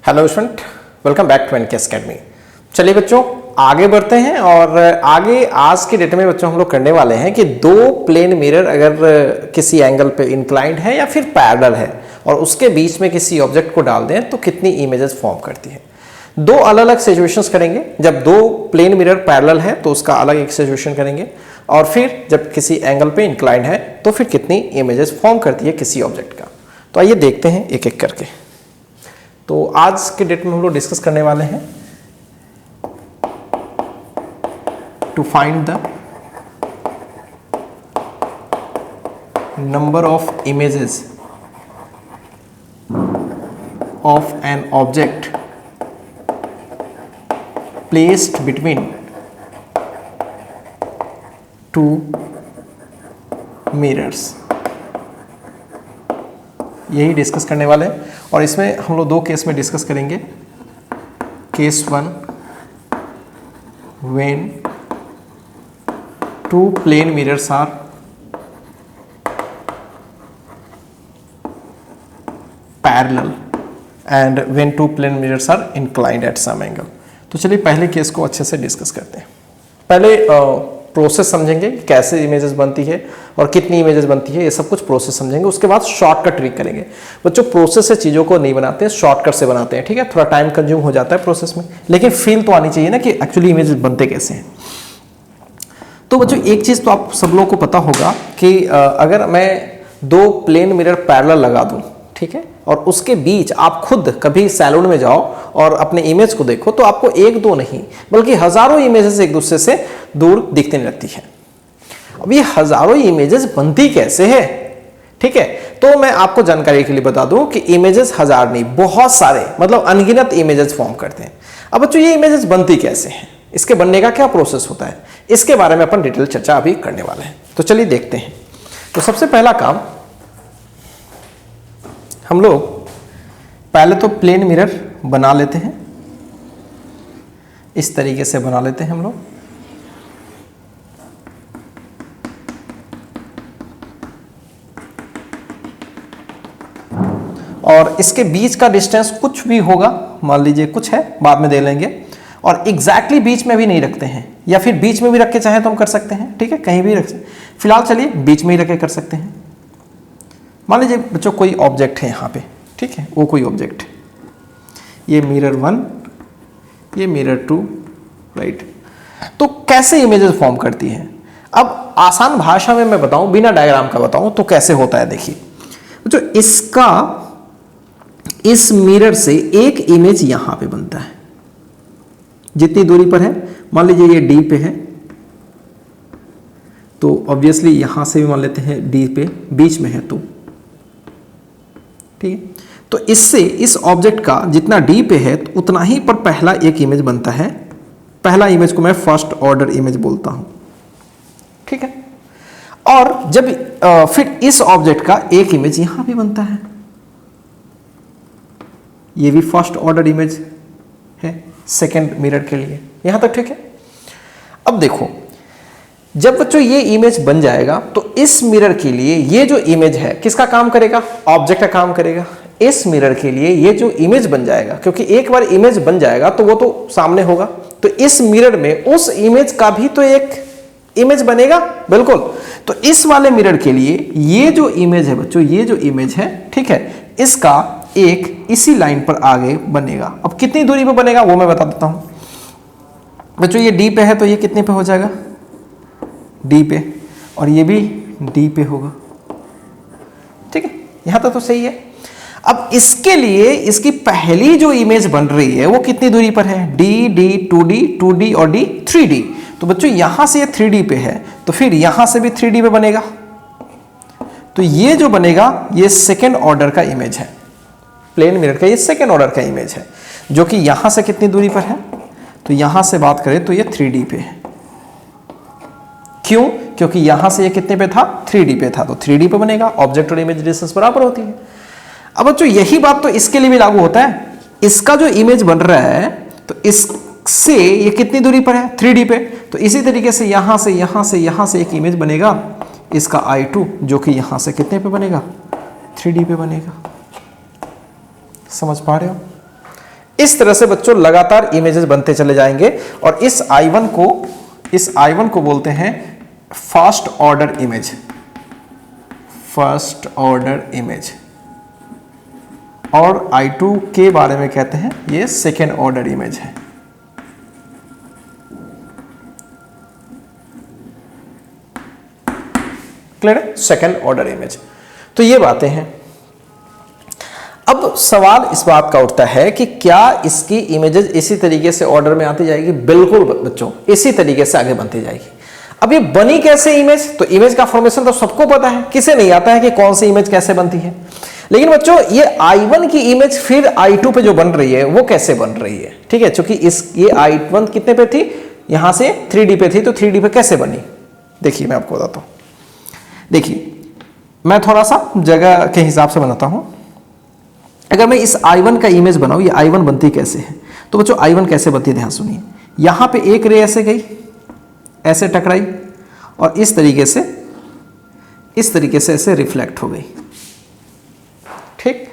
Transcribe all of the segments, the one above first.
Hello student, welcome back to NKS academy. चलिए बच्चों आगे बढ़ते हैं और आगे आज की डेट में बच्चों हम लोग करने वाले हैं कि दो प्लेन मिरर अगर किसी एंगल पे इंक्लाइंड है या फिर पैरेलल है और उसके बीच में किसी ऑब्जेक्ट को डाल दें तो कितनी इमेजेस फॉर्म करती है। दो अलग अलग सिचुएशंस करेंगे। जब दो प्लेन मिरर पैरेलल है तो उसका अलग एक सिचुएशन करेंगे और फिर जब किसी एंगल पे इंक्लाइंड है तो फिर कितनी इमेजेस फॉर्म करती है किसी ऑब्जेक्ट का। तो आइए देखते हैं एक एक करके। तो आज के डेट में हम लोग डिस्कस करने वाले हैं to find the number of images of an object placed between two mirrors. यही डिस्कस करने वाले हैं और इसमें हम लोग दो केस में डिस्कस करेंगे। Case one, when two plane mirrors are parallel and when two plane mirrors are inclined at some angle. तो चलिए पहले केस को अच्छे से डिस्कस करते हैं। पहले प्रोसेस समझेंगे कैसे इमेजेस बनती है और कितनी इमेजेस बनती है, ये सब कुछ प्रोसेस समझेंगे। उसके बाद शॉर्टकट ट्रिक करेंगे। बच्चों प्रोसेस से चीज़ों को नहीं बनाते हैं, शॉर्टकट से बनाते हैं। ठीक है, थोड़ा टाइम कंज्यूम हो जाता है प्रोसेस में, लेकिन फील तो आनी चाहिए ना कि एक्चुअली इमेजेस बनते कैसे हैं। तो बच्चों एक चीज़ तो आप सब लोगों को पता होगा कि अगर मैं दो प्लेन मिरर पैरेलल लगा दूं, ठीक है, और उसके बीच आप खुद कभी सैलून में जाओ और अपने इमेज को देखो तो आपको एक दो नहीं बल्कि हजारों इमेजेस एक दूसरे से दूर दिखने लगती है। अब ये हजारों इमेजेस बनती कैसे है, ठीक है, तो मैं आपको जानकारी के लिए बता दूं कि इमेजेस हजार नहीं बहुत सारे मतलब अनगिनत इमेजेस फॉर्म करते हैं। अब बच्चों ये इमेजेस बनती कैसे हैं, इसके बनने का क्या प्रोसेस होता है, इसके बारे में अपन डिटेल चर्चा अभी करने वाले हैं। तो चलिए देखते हैं। तो सबसे पहला काम, हम लोग पहले तो प्लेन मिरर बना लेते हैं। इस तरीके से बना लेते हैं हम लोग। और इसके बीच का डिस्टेंस कुछ भी होगा, मान लीजिए कुछ है, बाद में दे लेंगे। और एग्जैक्टली बीच में भी नहीं रखते हैं, या फिर बीच में भी रख के चाहे तो हम कर सकते हैं। ठीक है, कहीं भी रख सकते। फिलहाल चलिए बीच में ही रख के कर सकते हैं। मान लीजिए बच्चों कोई ऑब्जेक्ट है यहाँ पे, ठीक है, वो कोई ऑब्जेक्ट है, ये मिरर वन, ये मिरर टू, राइट। तो कैसे इमेजेस फॉर्म करती है, अब आसान भाषा में मैं बताऊं, बिना डायग्राम का बताऊं तो कैसे होता है। देखिए बच्चों, इसका इस मिरर से एक इमेज यहां पे बनता है जितनी दूरी पर है। मान लीजिए ये डी पे है तो ऑब्वियसली यहां से भी मान लेते हैं डी पे, बीच में है तो ठीक है। तो इससे इस ऑब्जेक्ट का जितना डी पे है तो उतना ही पर पहला एक इमेज बनता है। पहला इमेज को मैं फर्स्ट ऑर्डर इमेज बोलता हूं, ठीक है। और जब फिर इस ऑब्जेक्ट का एक इमेज यहां भी बनता है, ये भी फर्स्ट ऑर्डर इमेज है सेकेंड मिरर के लिए, यहां तक ठीक है। अब देखो, जब बच्चों ये इमेज बन जाएगा तो इस मिरर के लिए ये जो इमेज है किसका काम करेगा, ऑब्जेक्ट का काम करेगा। इस मिरर के लिए ये जो इमेज बन जाएगा, क्योंकि एक बार इमेज बन जाएगा तो वो तो सामने होगा, तो इस मिरर में उस इमेज का भी तो एक इमेज बनेगा, बिल्कुल। तो इस वाले मिरर के लिए ये जो इमेज है बच्चों, ये जो इमेज है, ठीक है, इसका एक इसी लाइन पर आगे बनेगा। अब कितनी दूरी पर बनेगा वो मैं बता देता हूं बच्चों। ये डी पे है तो ये कितने पे हो जाएगा, डी पे, और ये भी डी पे होगा, ठीक है, यहां तक तो सही है। अब इसके लिए इसकी पहली जो इमेज बन रही है वो कितनी दूरी पर है, डी डी, 2D, 2D और डी 3D। तो बच्चों यहां से ये 3D पे है तो फिर यहां से भी 3D पे बनेगा। तो ये जो बनेगा ये सेकेंड ऑर्डर का इमेज है, प्लेन मिरर का ये सेकेंड ऑर्डर का इमेज है, जो कि यहां से कितनी दूरी पर है, तो यहां से बात करें तो ये 3D पे है। क्यों, क्योंकि यहां से ये कितने पे था, 3D पे था, तो 3D पे बनेगा। ऑब्जेक्ट और इमेज डिस्टेंस बराबर होती है। अब बच्चों यही बात तो इसके लिए भी लागू होता है। इसका जो इमेज बन रहा है तो इससे ये कितनी दूरी पर है, 3D पे, तो इसी तरीके से यहां से यहां से यहां से एक इमेज बनेगा इसका I2, जो कि यहां से कितने पे बनेगा, 3D पे बनेगा। समझ पा रहे हो? इस तरह से बच्चों लगातार इमेजेस बनते चले जाएंगे और इस I1 को बोलते हैं first order image, first order image, और I2 के बारे में कहते हैं ये सेकेंड ऑर्डर इमेज है। क्लियर है? Second order image. तो ये बातें हैं। अब सवाल इस बात का उठता है कि क्या इसकी इमेजेस इसी तरीके से ऑर्डर में आती जाएगी? बिल्कुल बच्चों, इसी तरीके से आगे बनती जाएगी। अब ये बनी कैसे इमेज? तो इमेज का फॉर्मेशन तो सबको पता है, किसे नहीं आता है कि कौन सी इमेज कैसे बनती है। लेकिन बच्चों ये I1 की इमेज फिर I2 पे जो बन रही है वो कैसे बन रही है? ठीक है, क्योंकि ये I1 कितने पे थी, यहां से 3D पे थी, तो 3D पे कैसे बनी? देखिए मैं आपको बताता हूं। देखिए मैं थोड़ा सा जगह के हिसाब से बनाता हूं। अगर मैं इस I1 का इमेज बनाऊं, ये I1 बनती कैसे है? तो बच्चों I1 कैसे बनती है ध्यान सुनिए। यहां पे एक रे ऐसे गई, ऐसे टकराई और इस तरीके से ऐसे रिफ्लेक्ट हो गई। ठीक,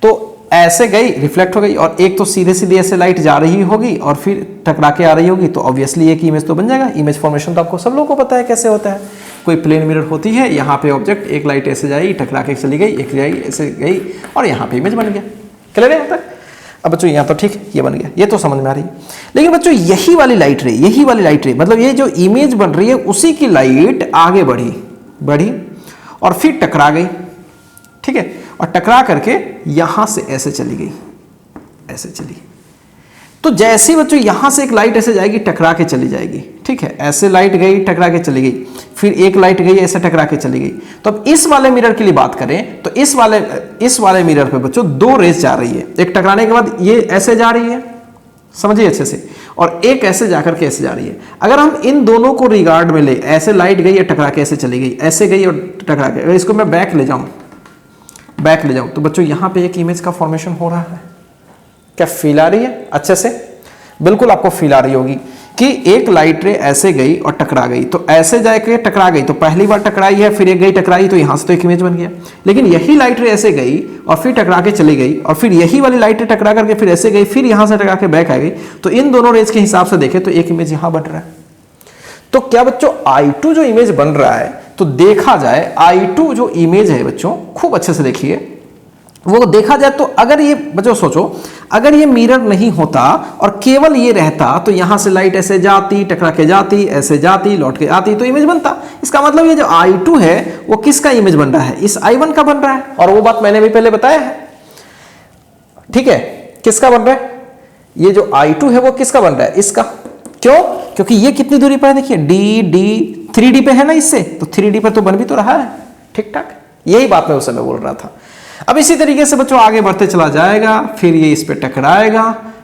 तो ऐसे गई, रिफ्लेक्ट हो गई, और एक तो सीधे सीधे ऐसे लाइट जा रही होगी और फिर टकरा के आ रही होगी, तो ऑब्वियसली एक इमेज तो बन जाएगा। इमेज फॉर्मेशन तो आपको सब लोगों को पता है कैसे होता है। कोई प्लेन मिरर होती है, यहाँ पे ऑब्जेक्ट, एक लाइट ऐसे जाएगी, टकरा के चली गई, एक जाएगी ऐसे गई और यहाँ पे इमेज बन गया। क्लियर है यहाँ तक? अब बच्चों यहाँ तो ठीक, ये बन गया, ये तो समझ में आ रही है। लेकिन बच्चों यही वाली लाइट रे मतलब ये जो इमेज बन रही है उसी की लाइट आगे बढ़ी और फिर टकरा गई। ठीक है, और टकरा करके यहां से ऐसे चली गई, ऐसे चली। तो जैसे बच्चों यहां से एक लाइट ऐसे जाएगी, टकरा के चली जाएगी। ठीक है, ऐसे लाइट गई, टकरा के चली गई, फिर एक लाइट गई, ऐसे टकरा के चली गई। तो अब इस वाले मिरर के लिए बात करें तो इस वाले मिरर पे बच्चों दो रेस जा रही है। एक टकराने के बाद ये ऐसे जा रही है, समझिए अच्छे से, और एक ऐसे जाकर के ऐसे जा रही है। अगर हम इन दोनों को रिगार्ड में ले, ऐसे लाइट गई और टकरा के ऐसे चली गई, ऐसे गई और टकरा के, अगर इसको मैं बैक ले जाऊं तो बच्चों यहां पे एक इमेज का फॉर्मेशन हो रहा है। क्या फील आ रही है अच्छे से? बिल्कुल आपको फील आ रही होगी कि एक लाइट रे ऐसे गई और टकरा गई, तो ऐसे जाके टकरा गई, तो पहली बार टकराई है, फिर एक गई टकराई, तो यहां से तो एक इमेज बन गया। लेकिन यही लाइट रे ऐसे गई और फिर टकरा के चली गई, और फिर यही वाली लाइट रे टकरा करके फिर ऐसे गई, फिर यहां से टकरा के बैक आ गई, तो इन दोनों रेज के हिसाब से देखें तो एक इमेज यहां बन रहा है। तो क्या बच्चों I2 जो इमेज बन रहा है, तो देखा जाए I2 जो इमेज है बच्चों, खूब अच्छे से देखिए, वो देखा जाए तो अगर ये बच्चों सोचो, अगर ये मिरर नहीं होता और केवल ये रहता, तो यहां से लाइट ऐसे जाती, टकरा के जाती, ऐसे जाती, लौट के आती, तो इमेज बनता। इसका मतलब ये जो I2 है वो किसका इमेज बन रहा है? इस I1 का बन रहा है, और वो बात मैंने भी पहले बताया है। ठीक है, किसका बन रहा है? ये जो I2 है वो किसका बन रहा है? इसका। क्यों? क्योंकि ये कितनी दूरी पर है, देखिए D 3D पे है ना, इससे तो 3D पर तो बन भी तो रहा है। ठीक ठाक, यही बात मैं उस समय बोल रहा था। अब इसी तरीके से बच्चों आगे बढ़ते चला जाएगा, फिर ये इस पे टकराएगा,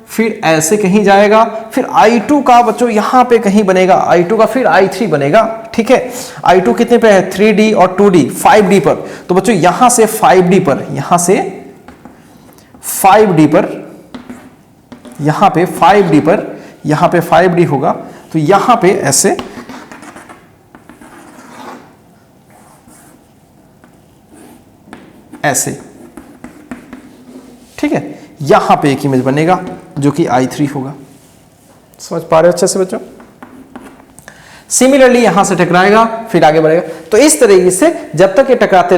फिर ऐसे कहीं जाएगा, फिर I2 का बच्चों यहां पे कहीं बनेगा, I2 का फिर I3 बनेगा। ठीक है, I2 कितने पे है? 3D और 2D 5D पर, तो बच्चों यहां से 5D पर, यहां से 5D पर, यहां पे 5D पर, यहां पे 5D होगा, तो यहां पे ऐसे ऐसे। ठीक है, यहां पे एक इमेज बनेगा जो कि I3 होगा। समझ पा रहे हो अच्छे से बच्चों? सिमिलरली यहां से टकराएगा, फिर आगे बढ़ेगा। तो इस तरीके से जब तक ये टकराते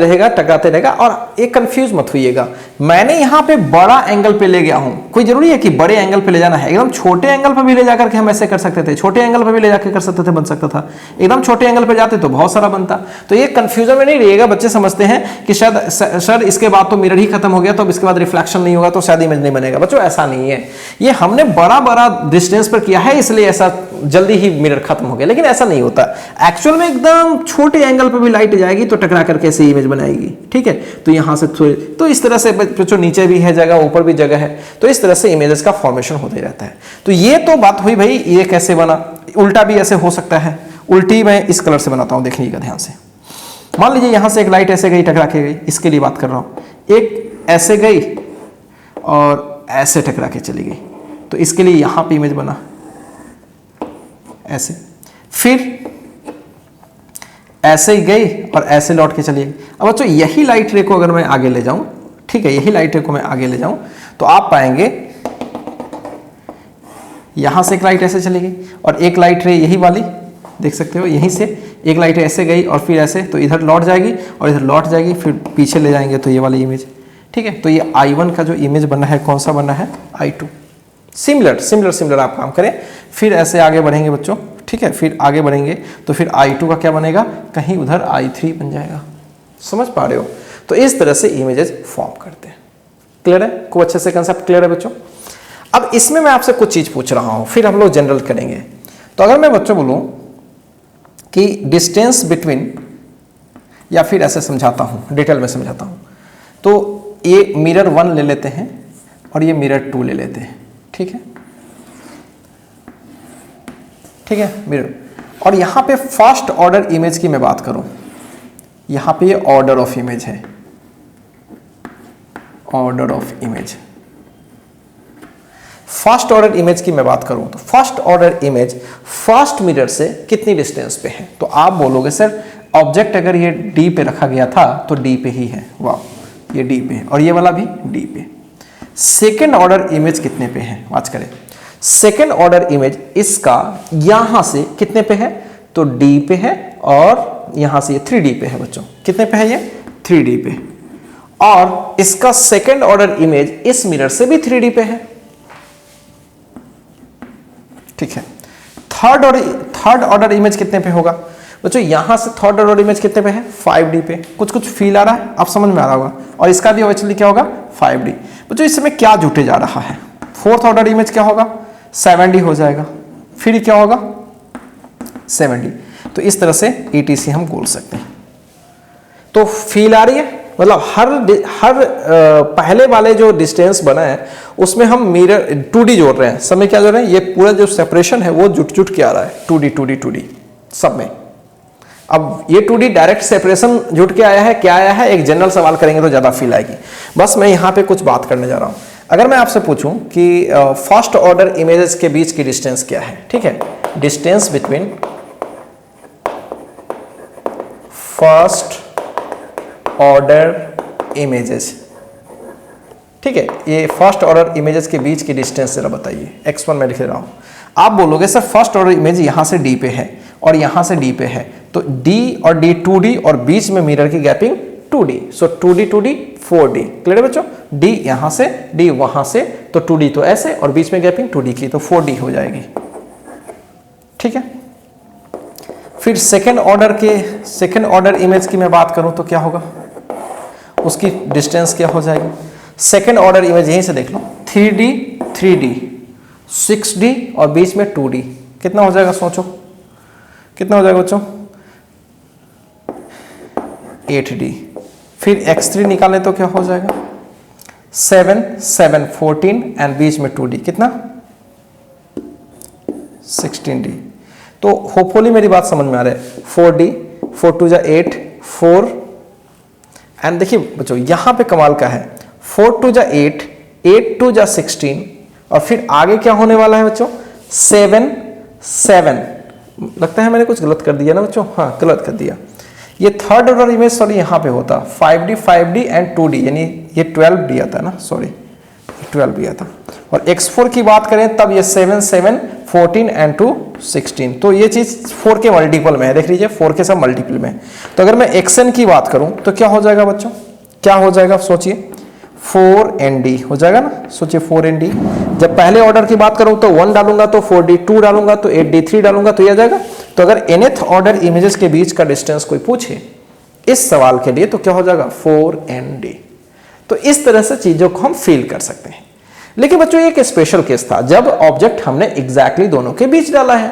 रहेगा। और एक कंफ्यूज मत होइएगा, मैंने यहां पे बड़ा एंगल पे ले गया हूं, कोई जरूरी है कि बड़े एंगल पे ले जाना है? एकदम छोटे एंगल पे भी ले जाकर के हम ऐसे कर सकते थे, छोटे एंगल पे भी ले जाकर कर सकते थे, बन सकता था। एकदम छोटे एंगल पे जाते तो बहुत सारा बनता। तो ये कंफ्यूजन में नहीं रहिएगा। बच्चे समझते हैं कि शायद सर इसके बाद तो मिरर ही खत्म हो गया, तो अब इसके बाद रिफ्लेक्शन नहीं होगा, तो शायद इमेज नहीं बनेगा। बच्चों ऐसा नहीं है, ये हमने बड़ा डिस्टेंस पर किया है, इसलिए ऐसा जल्दी ही मिरर खत्म हो गया, लेकिन ऐसा नहीं होता। एक्चुअल में एकदम छोटे एंगल पे भी लाइट जाएगी तो टकरा करके ऐसे इमेज बनाएगी। ठीक है, तो यहां से तो इस तरह से बच्चों नीचे भी है जगह, ऊपर भी जगह है, तो इस तरह से इमेजेस का फॉर्मेशन होते रहता है। तो ये तो बात हुई भाई, ये कैसे बना। उल्टा भी ऐसे हो सकता है। उल्टी मैं इस कलर से बनाता हूं, देखिएगा ध्यान से। मान लीजिए यहां से एक लाइट ऐसे गई, टकरा के गई, इसके लिए बात कर रहा हूं। एक ऐसे गई और ऐसे टकरा के चली गई, तो इसके लिए यहां पे इमेज बना ऐसे, फिर ऐसे ही गई और ऐसे लौट के चली गई। अब बच्चों यही लाइट रे को अगर मैं आगे ले जाऊं, ठीक है, यही लाइट रे को मैं आगे ले जाऊं, तो आप पाएंगे यहाँ से एक लाइट ऐसे चलेगी और एक लाइट रे यही वाली देख सकते हो, यहीं से एक लाइट ऐसे गई और फिर ऐसे, तो इधर लौट जाएगी और इधर लौट जाएगी, फिर पीछे ले जाएंगे तो ये वाली इमेज। ठीक है, तो ये I1 का जो इमेज बना है कौन सा बना है, I2। सिमिलर आप काम करें, फिर ऐसे आगे बढ़ेंगे बच्चों। ठीक है, फिर आगे बढ़ेंगे तो फिर I2 का क्या बनेगा, कहीं उधर I3 बन जाएगा। समझ पा रहे हो? तो इस तरह से इमेजेस फॉर्म करते हैं। क्लियर है? को अच्छे से कंसेप्ट क्लियर है बच्चों? अब इसमें मैं आपसे कुछ चीज पूछ रहा हूं, फिर हम लोग जनरल करेंगे। तो अगर मैं बच्चों बोलूं कि डिस्टेंस बिटवीन, या फिर ऐसे समझाता हूं, डिटेल में समझाता हूं, तो ये मिरर 1 ले लेते हैं और ये मिरर 2 ले लेते हैं। ठीक है, ठीक है, मिरर। और यहां पे फर्स्ट ऑर्डर इमेज की मैं बात करूं, यहां पे ये ऑर्डर ऑफ इमेज है, order of image. First order image की मैं बात करूं तो first order image first mirror से कितनी डिस्टेंस पे है, तो आप बोलोगे सर ऑब्जेक्ट अगर ये डी पे रखा गया था तो डी पे ही है। वाह, ये डी पे है और ये वाला भी डी पे। सेकेंड ऑर्डर इमेज कितने पे है, वाच करें। सेकेंड ऑर्डर इमेज इसका यहां से कितने पे है, तो डी पे है और यहां से ये 3D पे है बच्चों। कितने पे है ये, 3D पे। और इसका सेकेंड ऑर्डर इमेज इस मिरर से भी 3D पे है। ठीक है, थर्ड ऑर्डर इमेज कितने पे होगा बच्चों, यहां से थर्ड ऑर्डर इमेज कितने पे है, 5D पे। कुछ फील आ रहा है, आप समझ में आ रहा होगा। और इसका भी एक्चुअली क्या होगा, 5D। बच्चों इसमें क्या जुटे जा रहा है, फोर्थ ऑर्डर इमेज क्या होगा, 7D हो जाएगा, फिर क्या होगा 7D। तो इस तरह से ETC हम बोल सकते हैं। तो फील आ रही है, मतलब हर पहले वाले जो डिस्टेंस बना है उसमें हम मिरर 2D जोड़ रहे हैं, समय क्या जोड़ रहे हैं, ये पूरा जो सेपरेशन है वो जुट के आ रहा है, 2D सब में। अब ये 2D डायरेक्ट सेपरेशन जुट के आया है, क्या आया है, एक जनरल सवाल करेंगे तो ज्यादा फील आएगी। बस मैं यहां पे कुछ बात करने जा रहा हूं। अगर मैं आपसे पूछूं कि फर्स्ट ऑर्डर इमेजेस के बीच की डिस्टेंस क्या है, ठीक है, distance between first order images. ठीक है, ये फर्स्ट ऑर्डर इमेजेस के बीच की डिस्टेंस जरा बताइए। x1 मैं लिख रहा हूं, आप बोलोगे सर फर्स्ट ऑर्डर इमेज यहां से D पे है और यहां से D पे है, तो D और D 2D और बीच में मिरर की गैपिंग 2D, सो 2D 4D। क्लियर है बच्चों, D यहां से D वहां से, तो 2D तो ऐसे और बीच में गैपिंग 2D की, तो 4D हो जाएगी। ठीक है, फिर सेकेंड ऑर्डर इमेज की मैं बात करूं तो क्या होगा, उसकी डिस्टेंस क्या हो जाएगी। सेकेंड ऑर्डर इमेज यहीं से देख लो, 3D 6D और बीच में 2D, कितना हो जाएगा, सोचो कितना हो जाएगा बच्चों, 8D। फिर x3 निकालें तो क्या हो जाएगा, 7 14 एंड बीच में 2D, कितना 16D। तो होपफुली मेरी बात समझ में आ रहा है। 4D 4 2 8 4 एंड देखिए बच्चों यहां पे कमाल का है, 4 2 8 8 2 16 और फिर आगे क्या होने वाला है बच्चों, 7 लगता है मैंने कुछ गलत कर दिया ना बच्चों, हाँ गलत कर दिया। ये थर्ड ऑर्डर इमेज सॉरी यहाँ पे होता 5D एंड 2D, यानी ये 12 दिया था ना, सॉरी 12 दिया था। और x4 की बात करें तब ये 7 14 एंड 2 16, तो ये चीज 4 के मल्टीपल में है, देख लीजिए 4 के सब मल्टीपल में। तो अगर मैं xn की बात करूं तो क्या हो जाएगा बच्चों, क्या हो जाएगा सोचिए, 4ND हो जाएगा ना, सोचिए 4ND। जब पहले ऑर्डर की बात करूं तो 1 डालूंगा तो 4D 2 डालूंगा तो 8D 3 डालूंगा तो ये आ जाएगा। तो अगर nth ऑर्डर इमेजेस के बीच का डिस्टेंस कोई पूछे इस सवाल के लिए तो क्या हो जाएगा 4ND। तो इस तरह से चीजों को हम फील कर सकते हैं। लेकिन बच्चों एक स्पेशल केस था जब ऑब्जेक्ट हमने एग्जैक्टली दोनों के बीच डाला है।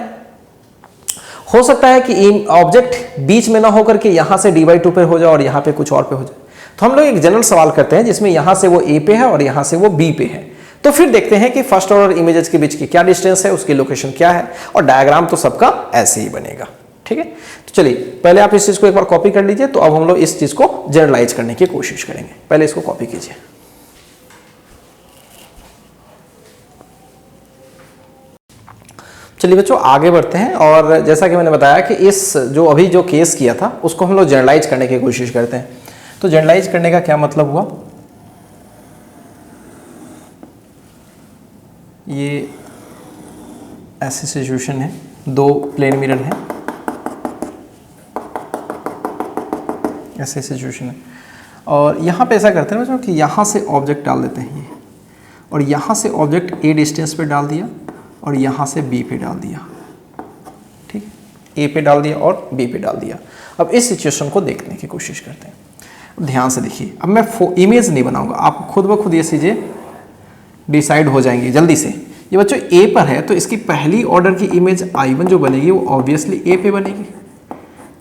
हो सकता है कि ऑब्जेक्ट बीच में ना होकर के यहां से D/2 पे हो जाए और यहां पे कुछ और पे हो जाए। तो हम लोग एक जनरल सवाल करते हैं जिसमें यहां से वो A पे है और यहां से वो B पे है। तो फिर देखते हैं कि फर्स्ट ऑर्डर इमेजेस के बीच की क्या डिस्टेंस है, उसकी लोकेशन क्या है, और डायग्राम तो सबका ऐसे ही बनेगा। ठीक है, तो चलिए पहले आप इस चीज को एक बार कॉपी कर लीजिए, तो अब हम लोग इस चीज को जनरलाइज करने की कोशिश करेंगे। पहले इसको कॉपी कीजिए। चलिए बच्चों आगे बढ़ते हैं, और जैसा कि मैंने बताया कि इस जो अभी जो केस किया था उसको हम लोग जनरलाइज करने की कोशिश करते हैं। तो जनरलाइज करने का क्या मतलब हुआ, ये ऐसी सिचुएशन है, दो प्लेन मिरर है, ऐसी सिचुएशन है, और यहाँ पे ऐसा करते हैं बच्चों कि यहाँ से ऑब्जेक्ट डाल देते हैं ये, और यहाँ से ऑब्जेक्ट ए डिस्टेंस पे डाल दिया और यहाँ से बी पे डाल दिया, ठीक, ए पे डाल दिया और बी पे डाल दिया। अब इस सिचुएशन को देखने की कोशिश करते हैं। अब ध्यान से देखिए, अब मैं इमेज नहीं बनाऊंगा, आप खुद ब खुद ये चीज़ें डिसाइड हो जाएंगी जल्दी से। ये बच्चों ए पर है तो इसकी पहली ऑर्डर की इमेज I1 जो बनेगी वो ऑब्वियसली ए पे बनेगी,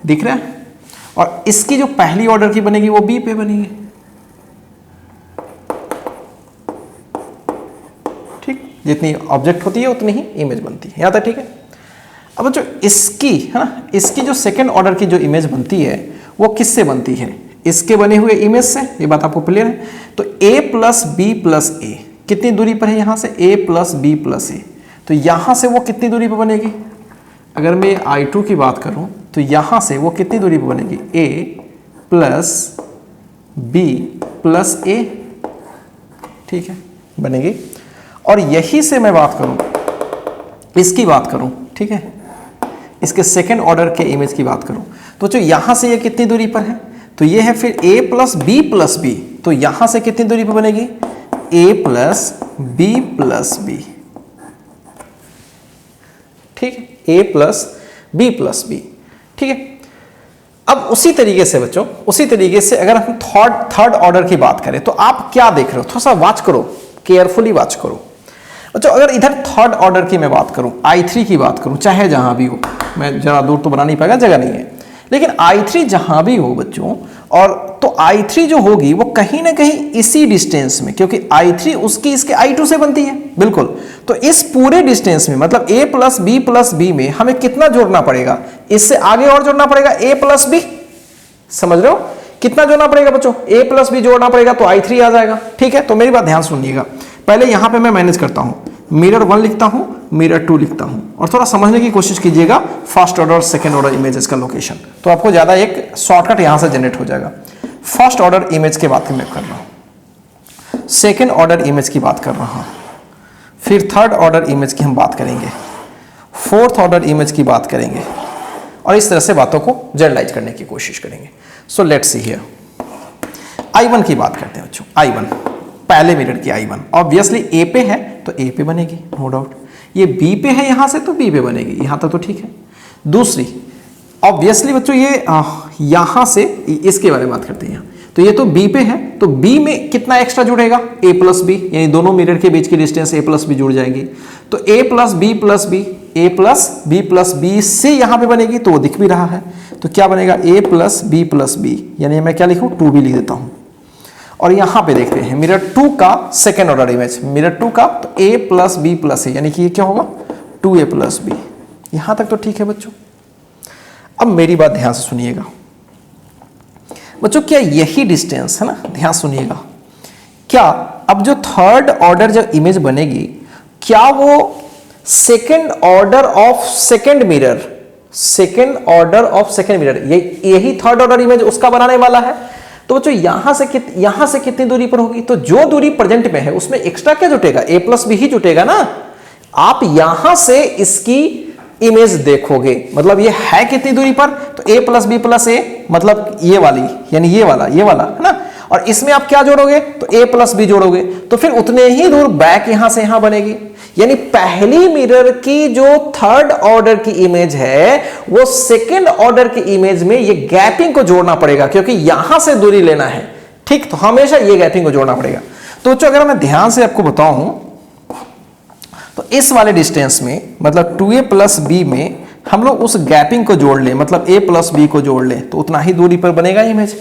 दिख रहा है, और इसकी जो पहली ऑर्डर की बनेगी वो बी पे बनेगी, ठीक, जितनी ऑब्जेक्ट होती है उतनी ही इमेज बनती है, यहाँ तक ठीक है। अब जो इसकी है ना, इसकी जो सेकेंड ऑर्डर की जो इमेज बनती है वो किससे बनती है, इसके बने हुए इमेज से, ये बात आपको क्लियर है। तो a प्लस बी प्लस ए कितनी दूरी पर है, यहाँ से a प्लस बी प्लस ए, तो यहाँ से वो कितनी दूरी पर बनेगी, अगर मैं I2 की बात करूँ तो यहाँ से वो कितनी दूरी पर बनेगी, a प्लस बी प्लस ए, ठीक है, बनेगी। और यही से मैं बात करूँ, इसकी बात करूँ, ठीक है, इसके सेकेंड ऑर्डर के इमेज की बात करूँ, तो जो यहाँ से ये कितनी दूरी पर है, तो ये है फिर a प्लस बी, तो यहाँ से कितनी दूरी पर बनेगी, a प्लस बी, ठीक है, a प्लस बी, ठीक है। अब उसी तरीके से बच्चों, उसी तरीके से अगर हम थर्ड ऑर्डर की बात करें तो आप क्या देख रहे हो, थोड़ा सा वॉच करो, केयरफुली वॉच करो बच्चों। अगर इधर थर्ड ऑर्डर की मैं बात करूं, I3 की बात करूं, चाहे जहां भी हो, मैं ज़रा दूर तो बना नहीं पाएगा, जगह नहीं है, लेकिन I3 जहां भी हो बच्चों, और तो I3 जो होगी वो कहीं ना कहीं इसी डिस्टेंस में, क्योंकि I3 उसकी इसके I2 से बनती है, बिल्कुल। तो इस पूरे डिस्टेंस में मतलब a प्लस बी में हमें कितना जोड़ना पड़ेगा, इससे आगे और जोड़ना पड़ेगा a प्लस बी, समझ रहे हो, कितना जोड़ना पड़ेगा बच्चों, a प्लस बी जोड़ना पड़ेगा तो I3 आ जाएगा, ठीक है। तो मेरी बात ध्यान सुनिएगा, पहले यहां पे मैं मैनेज करता हूं, मिरर 1 लिखता हूं, मिरर 2 लिखता हूं, और थोड़ा समझने की कोशिश कीजिएगा फर्स्ट ऑर्डर और सेकंड ऑर्डर इमेजेस का लोकेशन, तो आपको ज्यादा एक शॉर्टकट यहां से जनरेट हो जाएगा। फर्स्ट ऑर्डर इमेज की बात मैं कर रहा हूं, सेकंड ऑर्डर इमेज की बात कर रहा हूं, फिर थर्ड ऑर्डर इमेज की हम बात करेंगे, फोर्थ ऑर्डर इमेज की बात करेंगे, और इस तरह से बातों को जनरलाइज करने की कोशिश करेंगे। So let's see here, I1 की बात करते हैं बच्चों, I1 पहले मिरर की I1 ऑब्वियसली A पे है तो A पे बनेगी, नो डाउट, ये B पे है यहां से तो B पे बनेगी, यहां तक तो ठीक है। दूसरी ऑब्वियसली बच्चों ये यहां से इसके बारे में बात करते हैं, तो ये तो B पे है, तो B में कितना एक्स्ट्रा जुड़ेगा, A प्लस बी, यानी दोनों मिरर के बीच की डिस्टेंस A प्लस बी जुड़ जाएगी, तो A plus B plus B, A plus B से यहां पे बनेगी, तो वो दिख भी रहा है, तो क्या बनेगा, A प्लस बी, यानी मैं क्या लिखूं, 2B लिख देता हूं। और यहां पे देखते हैं मिरर 2 का सेकेंड ऑर्डर इमेज, मिरर 2 का, तो a प्लस बी प्लस ए, यानी कि ये क्या होगा, 2a प्लस बी, यहां तक तो ठीक है बच्चों। अब मेरी बात ध्यान से सुनिएगा बच्चों, क्या यही डिस्टेंस है ना, ध्यान सुनिएगा, क्या अब जो थर्ड ऑर्डर जो इमेज बनेगी, क्या वो second order of second mirror, यही थर्ड ऑर्डर इमेज उसका बनाने वाला है। तो बच्चों यहां से कितनी दूरी पर होगी, तो जो दूरी प्रेजेंट में है उसमें एक्स्ट्रा क्या जुटेगा, a प्लस बी ही जुटेगा ना। आप यहां से इसकी इमेज देखोगे, मतलब ये है कितनी दूरी पर, तो a प्लस बी प्लस ए, मतलब ये वाली, यानी ये वाला है ना, और इसमें आप क्या जोड़ोगे, तो a प्लस बी जोड़ोगे, तो फिर उतने ही दूर बैक यहां से यहां बनेगी, यानी पहली मिरर की जो थर्ड ऑर्डर की इमेज है वो सेकेंड ऑर्डर की इमेज में ये गैपिंग को जोड़ना पड़ेगा, क्योंकि यहां से दूरी लेना है, ठीक, तो हमेशा ये गैपिंग को जोड़ना पड़ेगा। तो अगर मैं ध्यान से आपको बताऊं तो इस वाले डिस्टेंस में मतलब 2a प्लस बी में हम लोग उस गैपिंग को जोड़ लें, मतलब a प्लस बी को जोड़ लें, तो उतना ही दूरी पर बनेगा इमेज।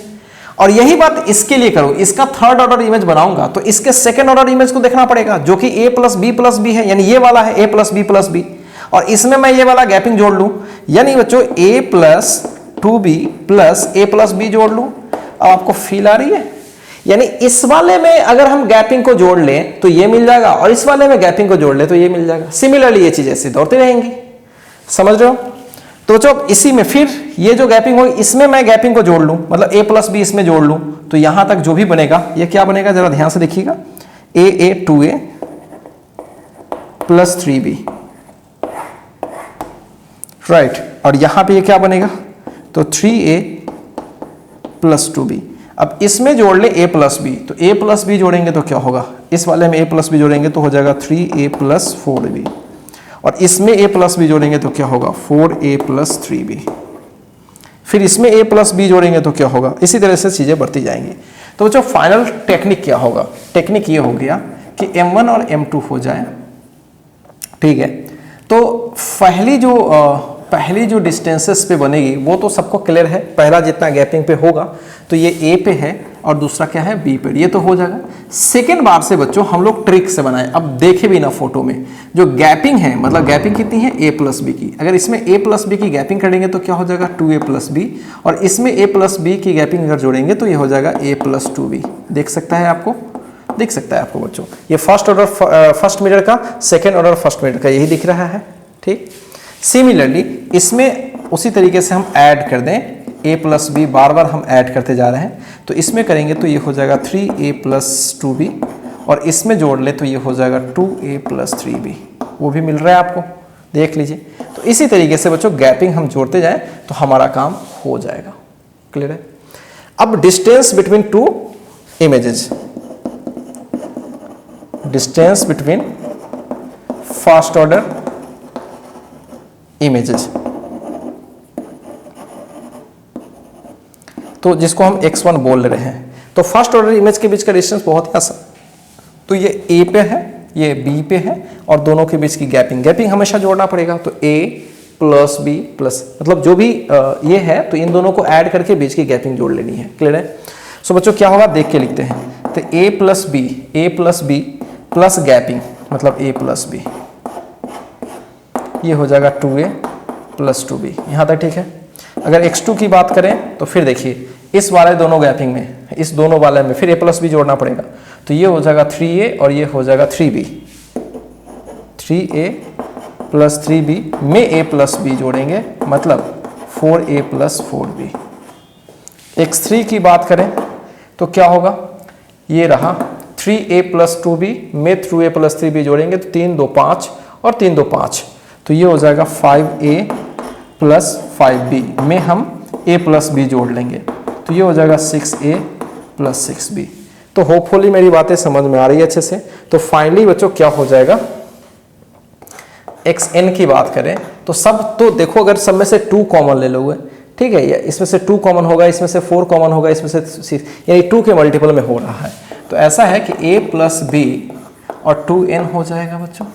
और यही बात इसके लिए करो, इसका थर्ड ऑर्डर इमेज बनाऊंगा तो इसके सेकंड ऑर्डर इमेज को देखना पड़ेगा, जो कि a प्लस बी है, यानी ये वाला है a प्लस बी, और इसमें मैं ये वाला गैपिंग जोड़ लूं, यानी बच्चों a plus 2b plus a plus B जोड़ लूं। अब आपको फील आ रही है, यानी इस वाले में अगर हम गैपिंग को जोड़ लें तो ये मिल जाएगा, और इस वाले में गैपिंग को जोड़ लें तो ये मिल जाएगा। सिमिलरली ये चीजें ऐसे दौड़ती रहेंगी, समझ रहे हो। तो जब इसी में फिर ये जो गैपिंग होगी इसमें मैं गैपिंग को जोड़ लूं, मतलब a प्लस बी इसमें जोड़ लूं, तो यहां तक जो भी बनेगा ये क्या बनेगा, जरा ध्यान से देखिएगा, a 2a plus 3b right. और यहाँ पे ये क्या बनेगा, तो 3a प्लस 2b। अब इसमें जोड़ ले a प्लस बी, तो a प्लस बी जोड़ेंगे तो क्या होगा, इस वाले में a प्लस बी जोड़ेंगे तो हो जाएगा 3a प्लस 4b, और इसमें a प्लस बी जोड़ेंगे तो क्या होगा 4a प्लस 3b। फिर इसमें a प्लस बी जोड़ेंगे तो क्या होगा, इसी तरह से चीज़ें बढ़ती जाएंगी। तो बच्चों फाइनल टेक्निक क्या होगा, टेक्निक ये हो गया कि m1 और m2 हो जाए, ठीक है। तो पहली जो डिस्टेंसेस पे बनेगी वो तो सबको क्लियर है, पहला जितना गैपिंग पे होगा तो ये a पे है और दूसरा क्या है b पे, ये तो हो जाएगा। सेकेंड बार से बच्चों हम लोग ट्रिक से बनाए, अब देखे भी ना फोटो में जो गैपिंग है, मतलब गैपिंग कितनी है a प्लस बी की, अगर इसमें a प्लस बी की गैपिंग करेंगे तो क्या हो जाएगा 2a प्लस बी, और इसमें a प्लस बी की गैपिंग अगर जोड़ेंगे तो ये हो जाएगा a प्लस 2b। दिख सकता है आपको बच्चों, ये फर्स्ट मिरर का सेकेंड ऑर्डर फर्स्ट मिरर का यही दिख रहा है, ठीक। सिमिलरली इसमें उसी तरीके से हम ऐड कर दें a प्लस बी, बार बार हम ऐड करते जा रहे हैं, तो इसमें करेंगे तो ये हो जाएगा 3a प्लस 2b, और इसमें जोड़ ले तो ये हो जाएगा 2a प्लस 3b। वो भी मिल रहा है आपको, देख लीजिए। तो इसी तरीके से बच्चों गैपिंग हम जोड़ते जाएं तो हमारा काम हो जाएगा, क्लियर है। अब distance between two images, distance between first order images, तो जिसको हम x1 बोल रहे हैं, तो फर्स्ट ऑर्डर इमेज के बीच का डिस्टेंस बहुत ही आसान, तो ये a पे है, ये b पे है, और दोनों के बीच की गैपिंग हमेशा जोड़ना पड़ेगा। तो a प्लस b प्लस, मतलब जो भी ये है तो इन दोनों को ऐड करके बीच की गैपिंग जोड़ लेनी है, क्लियर है। सो बच्चों क्या होगा देख के लिखते हैं, तो a plus b plus gapping मतलब a प्लस b, ये हो जाएगा 2a प्लस 2b, यहाँ तक ठीक है। अगर x2 की बात करें तो फिर देखिए इस वाले दोनों गैपिंग में, इस दोनों वाले में फिर a प्लस बी जोड़ना पड़ेगा, तो ये हो जाएगा 3a और ये हो जाएगा 3b, 3a प्लस 3b में a प्लस b जोड़ेंगे मतलब 4a प्लस 4b। x3 की बात करें तो क्या होगा, ये रहा 3a प्लस 2b में 2a प्लस 3b जोड़ेंगे तो 3 2 5 और 3 2 5, तो ये हो जाएगा 5a प्लस 5b में हम a प्लस b जोड़ लेंगे, तो ये हो जाएगा 6a प्लस 6b। तो होपफुली मेरी बातें समझ में आ रही है अच्छे से। तो फाइनली बच्चों क्या हो जाएगा, xn की बात करें तो सब, तो देखो अगर सब में से 2 कॉमन ले लोगे, ठीक है, इसमें से 2 कॉमन होगा, इसमें से 4 कॉमन होगा, इसमें से 6, यानी 2 के मल्टीपल में हो रहा है। तो ऐसा है कि a प्लस b और 2n हो जाएगा बच्चों,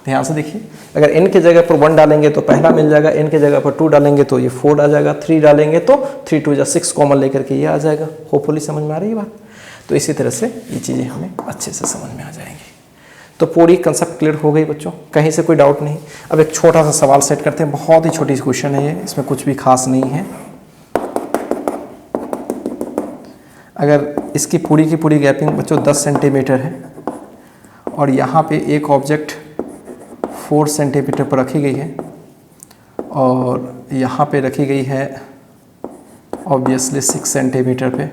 ध्यान से देखिए। अगर n के जगह पर 1 डालेंगे तो पहला मिल जाएगा, n के जगह पर 2 डालेंगे तो ये 4 आ जाएगा, 3 डालेंगे तो 3 2 6 कॉमन लेकर के ये आ जाएगा। होपफुली समझ में आ रही है बात। तो इसी तरह से ये चीज़ें हमें अच्छे से समझ में आ जाएंगी। तो पूरी कंसेप्ट क्लियर हो गई बच्चों, कहीं से कोई डाउट नहीं। अब एक छोटा सा सवाल सेट करते हैं, बहुत ही छोटी सी क्वेश्चन है ये, इसमें कुछ भी खास नहीं है। अगर इसकी पूरी की पूरी गैपिंग बच्चों 10 सेंटीमीटर है और यहाँ पे एक ऑब्जेक्ट 4 सेंटीमीटर पर रखी गई है और यहाँ पे रखी गई है ऑब्वियसली 6 सेंटीमीटर पे,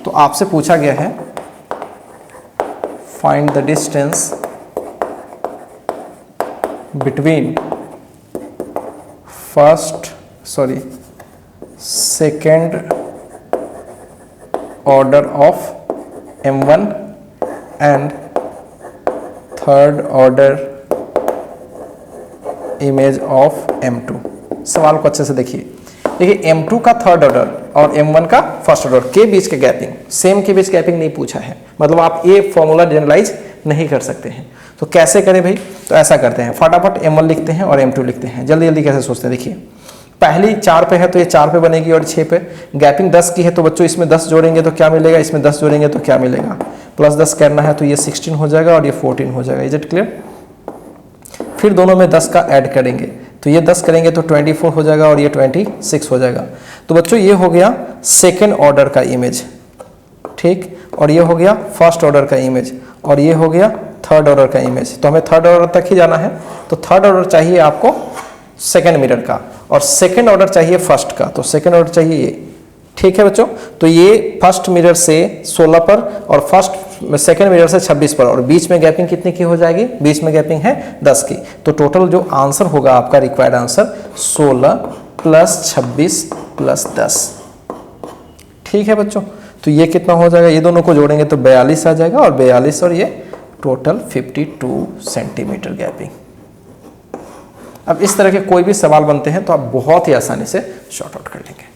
तो आपसे पूछा गया है find the distance between second order of m1 and third order image of m2। सवाल को अच्छे से देखिए m2 का थर्ड ऑर्डर और m1 का फर्स्ट ऑर्डर के बीच के गैपिंग, सेम के बीच गैपिंग नहीं पूछा है, मतलब आप ये फॉर्मूला जनरलाइज नहीं कर सकते हैं। तो कैसे करें भाई, तो ऐसा करते हैं, फटाफट m1 लिखते हैं और m2 लिखते हैं। जल्दी जल्दी कैसे सोचते हैं, देखिए पहली 4 पे है तो ये 4 पे बनेगी और 6 पे, गैपिंग 10 की है तो बच्चों इसमें 10 जोड़ेंगे तो क्या मिलेगा, इसमें 10 जोड़ेंगे तो क्या मिलेगा, प्लस 10 करना है तो ये 16 हो जाएगा और ये 14 हो जाएगा। Is it clear. फिर दोनों में 10 का ऐड करेंगे तो ये 10 करेंगे तो 24 हो जाएगा और ये 26 हो जाएगा। तो बच्चों ये हो गया सेकेंड ऑर्डर का इमेज, ठीक, और ये हो गया फर्स्ट ऑर्डर का इमेज और ये हो गया थर्ड ऑर्डर का इमेज। तो हमें थर्ड ऑर्डर तक ही जाना है, तो थर्ड ऑर्डर चाहिए आपको सेकेंड मिरर का और सेकेंड ऑर्डर चाहिए फर्स्ट का, तो सेकेंड ऑर्डर चाहिए ये, ठीक है बच्चों। तो ये फर्स्ट मिरर से 16 पर और फर्स्ट सेकंड मिरर से 26 पर, और बीच में गैपिंग कितनी की हो जाएगी, बीच में गैपिंग है 10 की। तो टोटल जो आंसर होगा आपका रिक्वायर्ड आंसर 16 प्लस 26 प्लस 10। ठीक है बच्चों, तो ये कितना हो जाएगा, ये दोनों को जोड़ेंगे तो 42 आ जाएगा, और 42 और ये टोटल 52 सेंटीमीटर गैपिंग। अब इस तरह के कोई भी सवाल बनते हैं तो आप बहुत ही आसानी से शॉर्ट आउट कर लेंगे।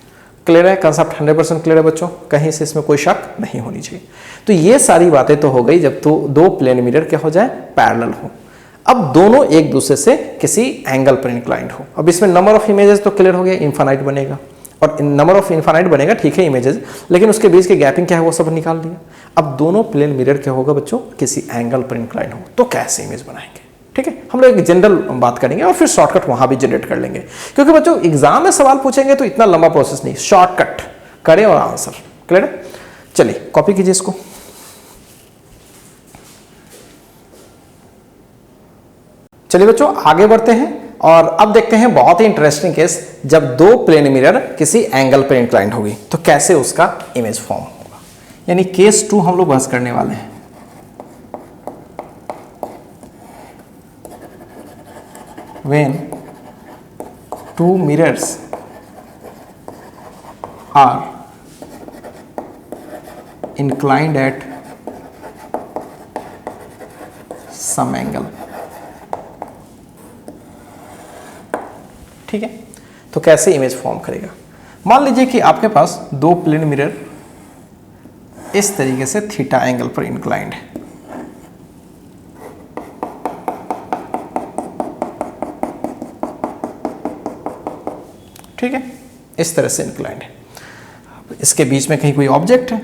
क्लियर है, कंसेप्ट 100% क्लियर है बच्चों, कहीं से इसमें कोई शक नहीं होनी चाहिए। तो ये सारी बातें तो हो गई जब तो दो प्लेन मिरर क्या हो जाए, पैरेलल हो। अब दोनों एक दूसरे से किसी एंगल पर इंक्लाइंड हो। अब इसमें नंबर ऑफ इमेजेस तो क्लियर हो गया, इनफाइनाइट बनेगा, और नंबर ऑफ इनफाइनाइट बनेगा, ठीक है इमेजेस, लेकिन उसके बीच की गैपिंग क्या है वो सब निकाल दिया। अब दोनों प्लेन मिरर क्या होगा बच्चों, किसी एंगल पर इंक्लाइंड हो, तो कैसे इमेज बनाएंगे। ठीक है, हम लोग एक जनरल बात करेंगे और फिर शॉर्टकट वहां भी जनरेट कर लेंगे, क्योंकि बच्चों एग्जाम में सवाल पूछेंगे तो इतना लंबा प्रोसेस नहीं, शॉर्टकट करें और आंसर। क्लियर है, चलिए कॉपी कीजिए इसको। चलिए बच्चों आगे बढ़ते हैं और अब देखते हैं बहुत ही इंटरेस्टिंग केस, जब दो प्लेन मिरर किसी एंगल पर इंक्लाइंड होगी तो कैसे उसका इमेज फॉर्म होगा। यानी केस 2 हम लोग बहस करने वाले हैं। When two mirrors are inclined at some angle। ठीक है, तो कैसे इमेज फॉर्म करेगा। मान लीजिए कि आपके पास दो प्लेन मिरर इस तरीके से थीटा एंगल पर इंक्लाइंड है। ठीक है, इस तरह से इंक्लाइंड है। इसके बीच में कहीं कोई ऑब्जेक्ट है,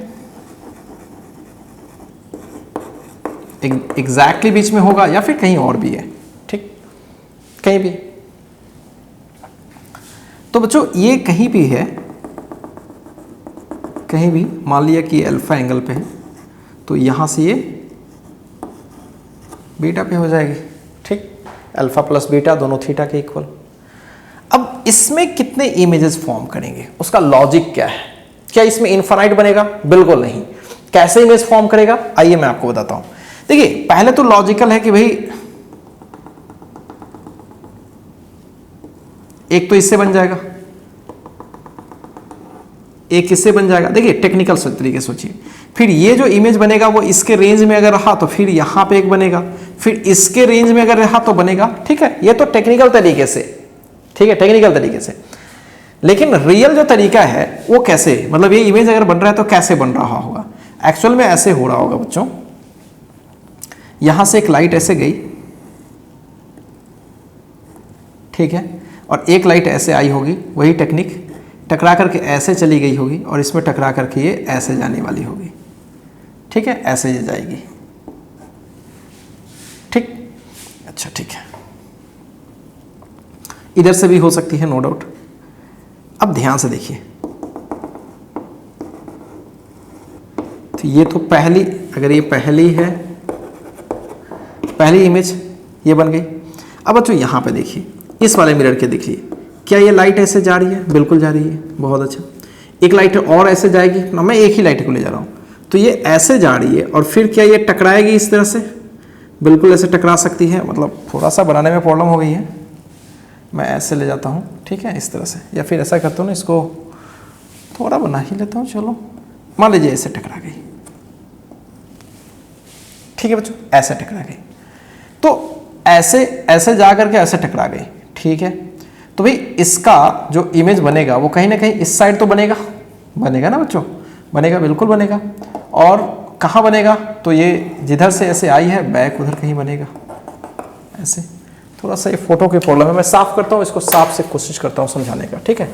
एग्जैक्टली बीच में होगा या फिर कहीं और भी है। ठीक, कहीं भी। तो बच्चों ये कहीं भी है, कहीं भी मान लिया कि अल्फा एंगल पे है, तो यहां से ये बीटा पे हो जाएगी। ठीक, अल्फा प्लस बीटा दोनों थीटा के इक्वल। अब इसमें कितने इमेजेस फॉर्म करेंगे, उसका लॉजिक क्या है। क्या इसमें इनफाइनाइट बनेगा, बिल्कुल नहीं। कैसे इमेज फॉर्म करेगा, आइए मैं आपको बताता हूं। देखिए पहले तो लॉजिकल है कि भाई एक तो इससे बन जाएगा, एक इससे बन जाएगा। देखिए टेक्निकल तरीके सोचिए, फिर ये जो इमेज बनेगा वो इसके रेंज में अगर रहा तो फिर यहां पे एक बनेगा, फिर इसके रेंज में अगर रहा तो बनेगा। ठीक है, ये तो टेक्निकल तरीके से, ठीक है, टेक्निकल तरीके से। लेकिन रियल जो तरीका है वो कैसे, मतलब ये इमेज अगर बन रहा है तो कैसे बन रहा होगा। एक्चुअल में ऐसे हो रहा होगा बच्चों, यहां से एक लाइट ऐसे गई, ठीक है, और एक लाइट ऐसे आई होगी, वही टेक्निक, टकरा करके ऐसे चली गई होगी और इसमें टकरा करके ये ऐसे जाने वाली होगी। ठीक है, ऐसे ये जाएगी। ठीक, अच्छा ठीक है, इधर से भी हो सकती है नो डाउट। अब ध्यान से देखिए, तो ये तो पहली, अगर ये पहली है, पहली इमेज ये बन गई। अब बच्चों यहां पे देखिए, इस वाले मिरर के देखिए, क्या ये लाइट ऐसे जा रही है, बिल्कुल जा रही है, बहुत अच्छा। एक लाइट और ऐसे जाएगी ना, मैं एक ही लाइट को ले जा रहा हूं, तो ये ऐसे जा रही है और फिर क्या ये टकराएगी इस तरह से, बिल्कुल ऐसे टकरा सकती है। मतलब थोड़ा सा बनाने में प्रॉब्लम हो गई है, मैं ऐसे ले जाता हूं, ठीक है, इस तरह से, या फिर ऐसा करता हूं ना, इसको थोड़ा बना ही लेता हूं। चलो मान लीजिए ऐसे टकरा गई, ठीक है बच्चों, ऐसे टकरा गई, तो ऐसे ऐसे जा करके ऐसे टकरा गई। ठीक है, तो भाई इसका जो इमेज बनेगा वो कहीं ना कहीं इस साइड तो बनेगा, बनेगा ना बच्चों, बनेगा, बिल्कुल बनेगा। और कहाँ बनेगा, तो ये जिधर से ऐसे आई है बैक उधर कहीं बनेगा ऐसे। थोड़ा सा ये फोटो की प्रॉब्लम है, मैं साफ करता हूँ इसको, साफ से कोशिश करता हूँ समझाने का। ठीक है,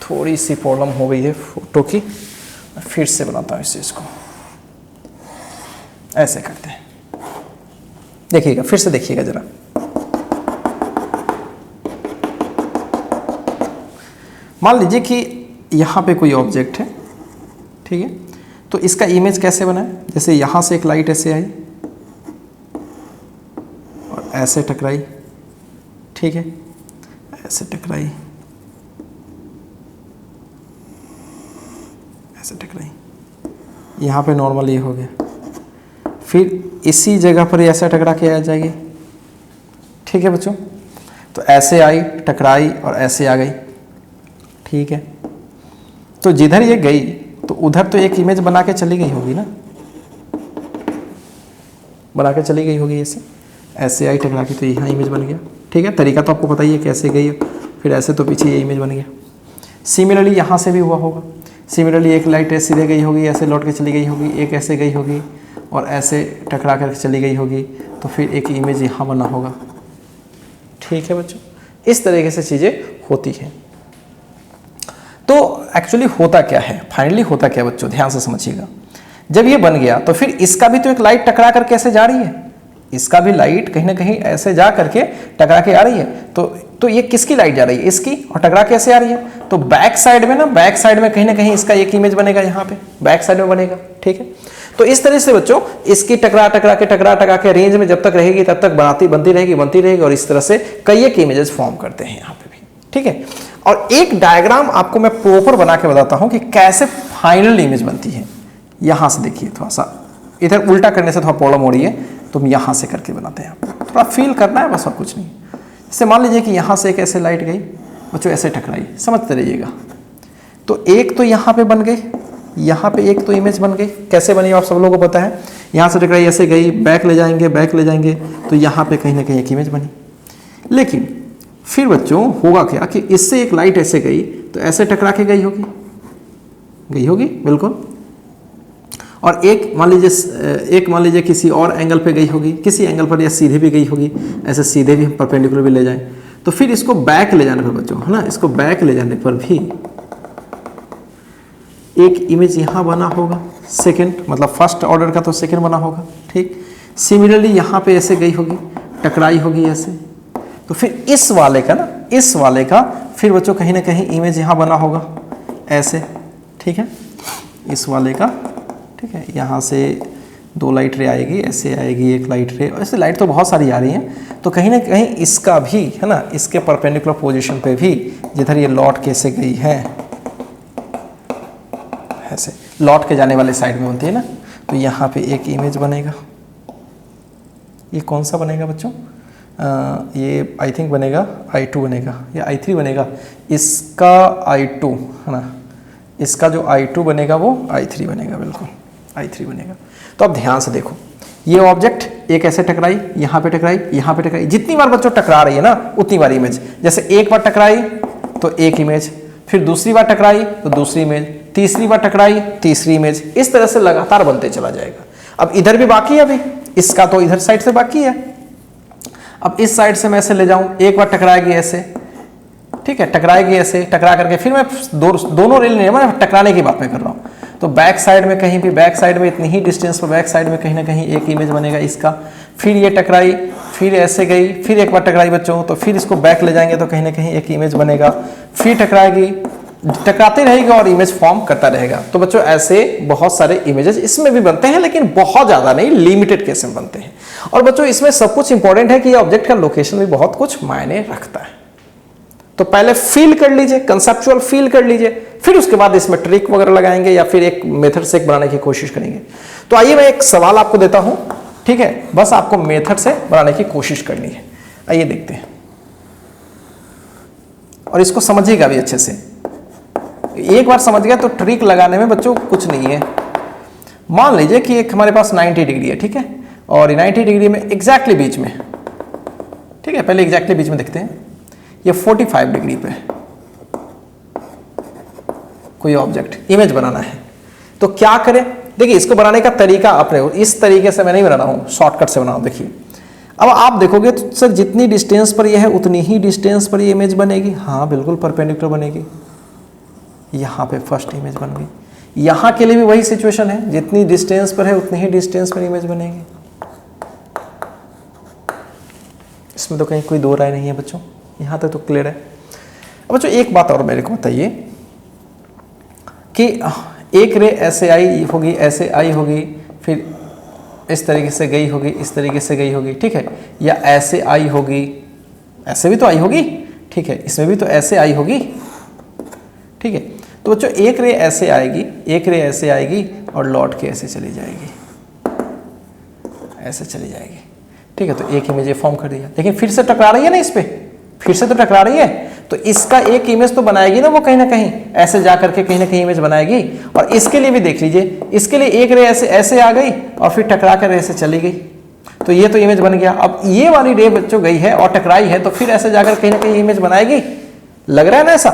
थोड़ी सी प्रॉब्लम हो गई है फोटो की, मैं फिर से बनाता हूँ इस चीज़ को। ऐसे करते हैं, देखिएगा, फिर से देखिएगा जरा। मान लीजिए कि यहाँ पे कोई ऑब्जेक्ट है, ठीक है, तो इसका इमेज कैसे बना है, जैसे यहाँ से एक लाइट ऐसे आई और ऐसे टकराई, ठीक है, ऐसे टकराई, ऐसे टकराई, यहाँ पे नॉर्मल ये हो गया, फिर इसी जगह पर ऐसे टकरा के आ जाएगी। ठीक है बच्चों, तो ऐसे आई, टकराई और ऐसे आ गई। ठीक है, तो जिधर ये गई तो उधर तो एक इमेज बना के चली गई होगी ना, बना के चली गई होगी ऐसे आई टकरा के, तो यहाँ इमेज बन गया। ठीक है, तरीका तो आपको पता ही है कैसे गई, फिर ऐसे तो पीछे ये इमेज बन गया। सिमिलरली यहाँ से भी हुआ होगा। सिमिलरली एक लाइट सीधे गई होगी, ऐसे लौट के चली गई होगी, एक ऐसे गई होगी और ऐसे टकरा कर चली गई होगी, तो फिर एक इमेज यहाँ बना होगा। ठीक है बच्चों, इस तरीके से चीज़ें होती हैं। तो एक्चुअली होता क्या है, फाइनली होता क्या बच्चों, ध्यान से समझिएगा। जब ये बन गया तो फिर इसका भी तो एक लाइट टकरा कर कैसे जा रही है, इसका भी लाइट कहीं ना कहीं ऐसे जा करके टकरा के आ रही है। तो ये किसकी लाइट जा रही है, इसकी, और टकरा कैसे आ रही है, तो बैक साइड में ना, बैक साइड में कहीं ना कहीं इसका एक इमेज बनेगा, यहाँ पे बैक साइड में बनेगा। ठीक है, तो इस तरह से बच्चों इसकी टकरा टकरा के रेंज में जब तक रहेगी तब तक बनती रहेगी और इस तरह से कई एक इमेजेस फॉर्म करते हैं यहाँ पे भी। ठीक है, और एक डायग्राम आपको मैं प्रॉपर बना के बताता हूँ कि कैसे फाइनल इमेज बनती है। यहाँ से देखिए, थोड़ा सा इधर उल्टा करने से थोड़ा प्रॉब्लम हो रही है, तो हम यहाँ से करके बनाते हैं, थोड़ा फील करना है बस और कुछ नहीं। जैसे मान लीजिए कि यहाँ से एक ऐसे लाइट गई बच्चों, ऐसे टकराई, समझते रहिएगा। तो एक तो यहाँ पे बन गई, यहाँ पे एक तो इमेज बन गई। कैसे बनी आप सब लोगों को पता है, यहाँ से टकराई, ऐसे गई, बैक ले जाएंगे तो यहाँ पे कहीं ना कहीं एक इमेज बनी। लेकिन फिर बच्चों होगा क्या कि इससे एक लाइट ऐसे गई तो ऐसे टकरा के गई होगी बिल्कुल, और एक मान लीजिए किसी और एंगल पे गई होगी, किसी एंगल पर या सीधे भी गई होगी, ऐसे सीधे भी हम परपेंडिकुलर भी ले जाएं, तो फिर इसको बैक ले जाने पर बच्चों, है ना, इसको बैक ले जाने पर भी एक इमेज यहाँ बना होगा, सेकंड, मतलब फर्स्ट ऑर्डर का तो सेकंड बना होगा। ठीक, सिमिलरली यहाँ पे ऐसे गई होगी, टकराई होगी ऐसे, तो फिर इस वाले का फिर बच्चों कहीं ना कहीं इमेज यहाँ बना होगा ऐसे। ठीक है, इस वाले का, ठीक है, यहाँ से दो लाइट रे आएगी, ऐसे आएगी एक लाइट रे, ऐसे लाइट तो बहुत सारी आ रही हैं, तो कहीं ना कहीं इसका भी, है ना, इसके परपेंडिकुलर पोजीशन पे भी जिधर ये लौट कैसे गई है, ऐसे लौट के जाने वाले साइड में होती है ना, तो यहाँ पे एक इमेज बनेगा। ये कौन सा बनेगा बच्चों, ये आई थिंक बनेगा I2 बनेगा या I3 बनेगा, इसका I2 है ना, इसका जो I2 बनेगा वो I3 बनेगा, बिल्कुल I3 बनेगा। तो अब ध्यान से देखो, ये ऑब्जेक्ट एक ऐसे टकराई, यहाँ पे टकराई, यहाँ पे टकराई, जितनी बार बच्चों टकरा रही है ना उतनी बार इमेज, जैसे एक बार टकराई तो एक इमेज, फिर दूसरी बार टकराई तो दूसरी इमेज, तीसरी बार टकराई तीसरी इमेज, इस तरह से लगातार बनते चला जाएगा। अब इधर भी बाकी है, अभी इसका तो इधर साइड से बाकी है। अब इस साइड से मैं ऐसे ले जाऊं, एक बार टकराएगी ऐसे, ठीक है, टकराएगी ऐसे, टकरा करके फिर मैं दोनों रेल नहीं, मैं टकराने की बात मैं कर रहा हूँ, तो बैक साइड में कहीं भी, बैक साइड में इतनी ही डिस्टेंस पर बैक साइड में कहीं ना कहीं एक इमेज बनेगा इसका, फिर ये टकराई, फिर ऐसे गई, फिर एक बार टकराई बच्चों, तो फिर इसको बैक ले जाएंगे तो कहीं ना कहीं एक इमेज बनेगा, फिर टकराएगी, टकराते रहेगा और इमेज फॉर्म करता रहेगा। तो बच्चों ऐसे बहुत सारे इमेजेस इसमें भी बनते हैं, लेकिन बहुत ज्यादा नहीं, लिमिटेड केस में बनते हैं। और बच्चों इसमें सब कुछ इंपॉर्टेंट है कि ये ऑब्जेक्ट का लोकेशन भी बहुत कुछ मायने रखता है। तो पहले फील कर लीजिए, कंसेप्चुअल फील कर लीजिए, फिर उसके बाद इसमें ट्रिक वगैरह लगाएंगे या फिर एक मेथड से बनाने की कोशिश करेंगे। तो आइए मैं एक सवाल आपको देता हूं, ठीक है, बस आपको मेथड से बनाने की कोशिश करनी है। आइए देखते हैं, और इसको समझिएगा भी अच्छे से। एक बार समझ गया तो ट्रिक लगाने में बच्चों कुछ नहीं है। मान लीजिए कि एक हमारे पास 90 डिग्री है, ठीक है, और 90 डिग्री में एग्जैक्टली बीच में, ठीक है, पहले एग्जैक्टली बीच में देखते हैं, ये 45 डिग्री पे कोई ऑब्जेक्ट इमेज बनाना है। तो क्या करें, देखिए इसको बनाने का तरीका अपने, इस तरीके से मैं नहीं बना रहा हूं, शॉर्टकट से बना रहा हूं। देखिए अब आप देखोगे तो सर जितनी डिस्टेंस पर ये है उतनी ही डिस्टेंस पर ये इमेज बनेगी। हाँ बिल्कुल परपेंडिकुलर बनेगी। यहाँ पे फर्स्ट इमेज बन गई। यहाँ के लिए भी वही सिचुएशन है, जितनी डिस्टेंस पर है उतनी ही डिस्टेंस पर इमेज बनेगी। इसमें तो कहीं कोई दो राय नहीं है बच्चों, यहाँ तक तो क्लियर है। अब बच्चों एक बात और मेरे को बताइए कि एक रे ऐसे आई होगी, ऐसे आई होगी, फिर इस तरीके से गई होगी, इस तरीके से गई होगी, ठीक है, या ऐसे आई होगी, ऐसे भी तो आई होगी, ठीक है, इसमें भी तो ऐसे आई होगी, ठीक है। तो बच्चों एक रे ऐसे आएगी, एक रे ऐसे आएगी और लौट के ऐसे चली जाएगी। ऐसे चली जाएगी। ठीक है, तो एक इमेज ये फॉर्म कर दिया, लेकिन फिर से टकरा रही है ना इस पे, फिर से तो टकरा रही है, तो इसका एक इमेज तो बनाएगी ना वो, कहीं ना कहीं ऐसे जा करके कहीं ना कहीं इमेज बनाएगी। और इसके लिए भी देख लीजिए, इसके लिए एक रे ऐसे ऐसे आ गई और फिर टकरा कर ऐसे चली गई, तो ये तो इमेज बन गया। अब ये वाली रे बच्चों गई है और टकराई है, तो फिर ऐसे जाकर कहीं ना कहीं इमेज बनाएगी, लग रहा है ना ऐसा।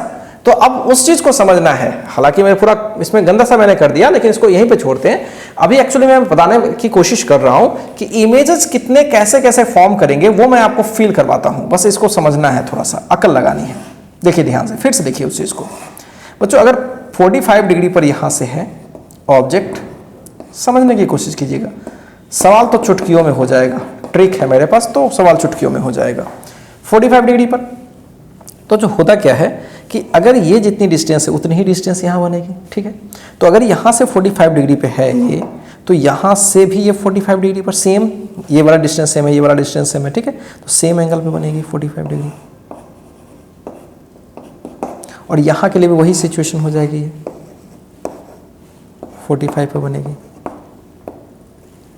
तो अब उस चीज को समझना है, हालांकि मैं पूरा इसमें गंदा सा मैंने कर दिया, लेकिन इसको यहीं पे छोड़ते हैं। अभी एक्चुअली मैं बताने की कोशिश कर रहा हूं कि इमेजेस कितने कैसे कैसे फॉर्म करेंगे, वो मैं आपको फील करवाता हूं, बस इसको समझना है, थोड़ा सा अकल लगानी है। देखिए ध्यान से, फिर से देखिए उस चीज को बच्चों। अगर 45 डिग्री पर यहां से है ऑब्जेक्ट, समझने की कोशिश कीजिएगा, सवाल तो चुटकियों में हो जाएगा, ट्रिक है मेरे पास, तो सवाल चुटकियों में हो जाएगा। 45 डिग्री पर तो जो होता क्या है कि अगर ये जितनी डिस्टेंस है उतनी ही डिस्टेंस यहाँ बनेगी। ठीक है, तो अगर यहाँ से 45 डिग्री पे है ये, तो यहाँ से भी ये 45 डिग्री पर सेम, ये वाला डिस्टेंस सेम है, ये वाला डिस्टेंस सेम है। ठीक है, तो सेम एंगल पे बनेगी 45 डिग्री, और यहाँ के लिए भी वही सिचुएशन हो जाएगी, ये 45 पे बनेगी।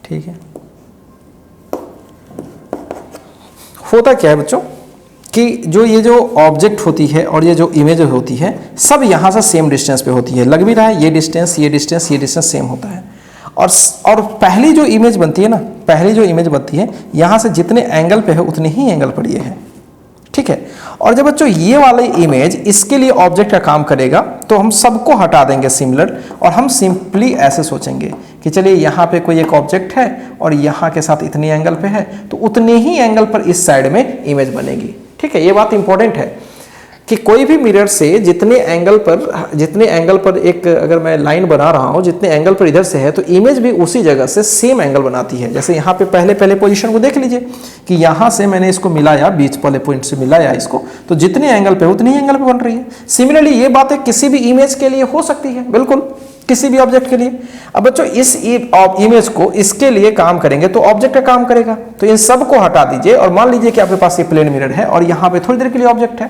ठीक है, होता क्या है बच्चों कि जो ये जो ऑब्जेक्ट होती है और ये जो इमेज होती है, सब यहाँ से सेम डिस्टेंस पे होती है, लग भी रहा है, ये डिस्टेंस ये डिस्टेंस ये डिस्टेंस सेम होता है। और पहली जो इमेज बनती है ना, पहली जो इमेज बनती है, यहाँ से जितने एंगल पे है उतने ही एंगल पर ये है। ठीक है, और जब बच्चों ये वाली इमेज इसके लिए ऑब्जेक्ट का काम करेगा, तो हम सबको हटा देंगे सिमिलर, और हम सिंपली ऐसे सोचेंगे कि चलिए यहाँ पे कोई एक ऑब्जेक्ट है और यहाँ के साथ इतनी एंगल पे है, तो उतने ही एंगल पर इस साइड में इमेज बनेगी। ठीक है, ये बात इंपॉर्टेंट है कि कोई भी मिरर से जितने एंगल पर एक अगर मैं लाइन बना रहा हूँ, जितने एंगल पर इधर से है, तो इमेज भी उसी जगह से सेम एंगल बनाती है। जैसे यहाँ पे पहले पोजीशन को देख लीजिए कि यहाँ से मैंने इसको मिलाया, बीच वाले पॉइंट से मिलाया इसको, तो जितने एंगल पे उतनी ही एंगल पे बन रही है। सिमिलरली ये बातें किसी भी इमेज के लिए हो सकती है, बिल्कुल किसी भी ऑब्जेक्ट के लिए। अब बच्चों इस इमेज को इसके लिए काम करेंगे तो ऑब्जेक्ट का काम करेगा, तो इन सब को हटा दीजिए और मान लीजिए कि आपके पास ये प्लेन मिरर है और यहाँ पे थोड़ी देर के लिए ऑब्जेक्ट है।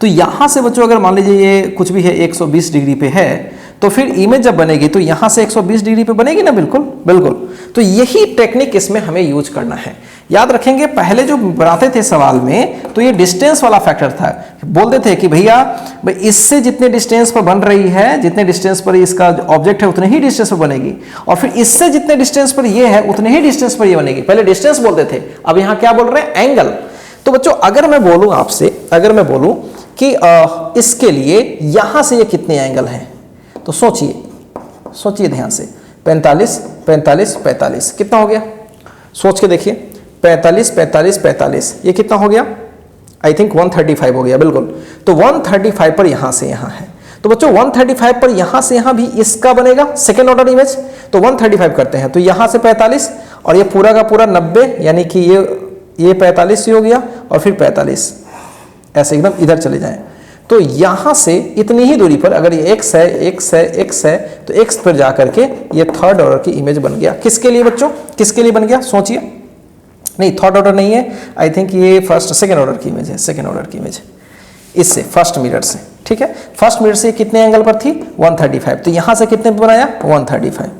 तो यहां से बच्चों अगर मान लीजिए ये कुछ भी है 120 डिग्री पे है, तो फिर इमेज जब बनेगी तो यहां से 120 डिग्री पे बनेगी ना, बिल्कुल बिल्कुल। तो यही टेक्निक इसमें हमें यूज करना है। याद रखेंगे पहले जो बनाते थे सवाल में, तो ये डिस्टेंस वाला फैक्टर था, बोलते थे कि भैया इससे जितने डिस्टेंस पर बन रही है, जितने डिस्टेंस पर इसका ऑब्जेक्ट है उतने ही डिस्टेंस पर बनेगी, और फिर इससे जितने डिस्टेंस पर ये है उतने ही डिस्टेंस पर ये बनेगी। पहले डिस्टेंस बोलते थे, अब यहाँ क्या बोल रहे हैं, एंगल। तो बच्चों अगर मैं बोलूं आपसे, अगर मैं बोलूं कि इसके लिए यहां से ये कितने एंगल हैं, तो सोचिए ध्यान से, 45 45 45 कितना हो गया, सोच के देखिए, 45 45 45 ये कितना हो गया, आई थिंक 135 हो गया, बिल्कुल। तो 135 पर यहां से यहां है, तो बच्चों 135 पर यहां से यहां भी इसका बनेगा सेकेंड ऑर्डर इमेज। तो 135 करते हैं, तो यहां से 45 और ये पूरा का पूरा 90, यानी कि ये 45 ही हो गया, और फिर 45 ऐसे एकदम इधर चले जाएं। तो यहां से इतनी ही दूरी पर अगर ये x है, तो x पर जाकर के ये थर्ड ऑर्डर की इमेज बन गया। किसके लिए बच्चों, किसके लिए बन गया, सोचिए। नहीं, थर्ड ऑर्डर नहीं है, आई थिंक ये सेकेंड ऑर्डर की इमेज है, सेकेंड ऑर्डर की इमेज इससे, फर्स्ट मिरर से। ठीक है, फर्स्ट मिरर से कितने एंगल पर थी, 135, तो यहां से कितने पर बनाया, 135।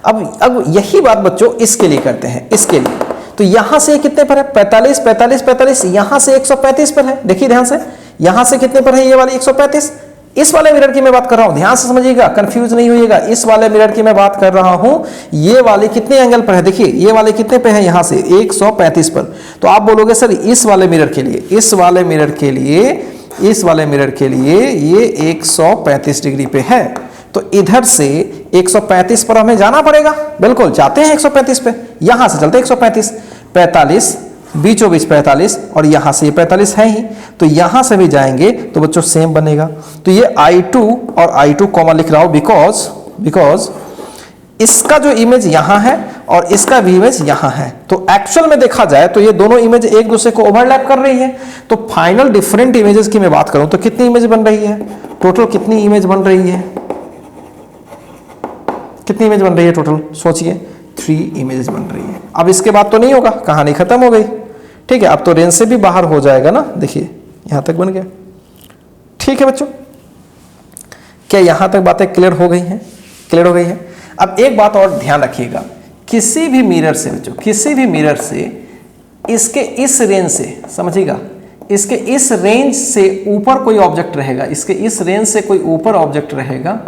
अब यही बात बच्चों इसके लिए करते हैं, इसके लिए। तो यहां से कितने पर है, 45 45 45, यहां से 135 पर है। देखिए ध्यान से, यहां से कितने पर है, ये वाली 135। इस वाले मिरर की मैं बात कर रहा हूं, ध्यान से समझिएगा, कंफ्यूज नहीं होइएगा। इस वाले मिरर की मैं बात कर रहा हूं, ये वाले कितने एंगल पर है, देखिए ये वाले कितने पे है, यहां से 135 पर। तो आप बोलोगे सर इस वाले मिरर के लिए, इस वाले मिरर के लिए, इस वाले मिरर के लिए ये 135 डिग्री पे है, तो इधर से 135 पर हमें जाना पड़ेगा, बिल्कुल जाते हैं 135 पे, यहां से चलते हैं 135, 45 बीचों बीच 45, और यहां से ये 45 है ही, तो यहां से भी जाएंगे तो बच्चों सेम बनेगा। तो ये I2 और I2 कॉमा लिख रहा हूं बिकॉज इसका जो इमेज यहां है और इसका भी इमेज यहां है, तो एक्चुअल में देखा जाए तो ये दोनों इमेज एक दूसरे को ओवरलैप कर रही है। तो फाइनल डिफरेंट इमेजेस की मैं बात करूं तो कितनी इमेज बन रही है, टोटल कितनी इमेज बन रही है, कितनी इमेज बन रही है टोटल, सोचिए 3 इमेजेस बन रही है। अब इसके बाद तो नहीं होगा, कहानी खत्म हो गई। ठीक है, अब तो रेंज से भी बाहर हो जाएगा ना, देखिए यहां तक बन गया। ठीक है बच्चों, क्या यहां तक बातें क्लियर हो गई हैं, क्लियर हो गई हैं। अब एक बात और ध्यान रखिएगा, किसी भी मिरर से बच्चों, किसी भी मिरर से इसके इस रेंज से, समझिएगा, इसके इस रेंज से ऊपर कोई ऑब्जेक्ट रहेगा, इसके इस रेंज से कोई ऊपर ऑब्जेक्ट रहेगा,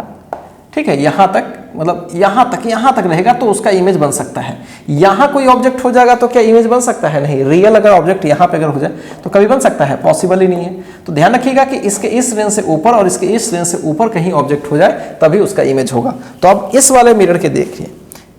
ठीक है, यहां तक, मतलब यहां तक रहेगा तो उसका इमेज बन सकता है। यहां कोई ऑब्जेक्ट हो जाएगा तो क्या इमेज बन सकता है? नहीं। रियल अगर ऑब्जेक्ट यहां पे अगर हो जाए तो कभी बन सकता है? पॉसिबल ही नहीं है। तो ध्यान रखिएगा कि इसके इस रेंज से ऊपर और इसके इस रेंज से ऊपर कहीं ऑब्जेक्ट हो जाए तभी उसका इमेज होगा। तो अब इस वाले मिरर के देखिए,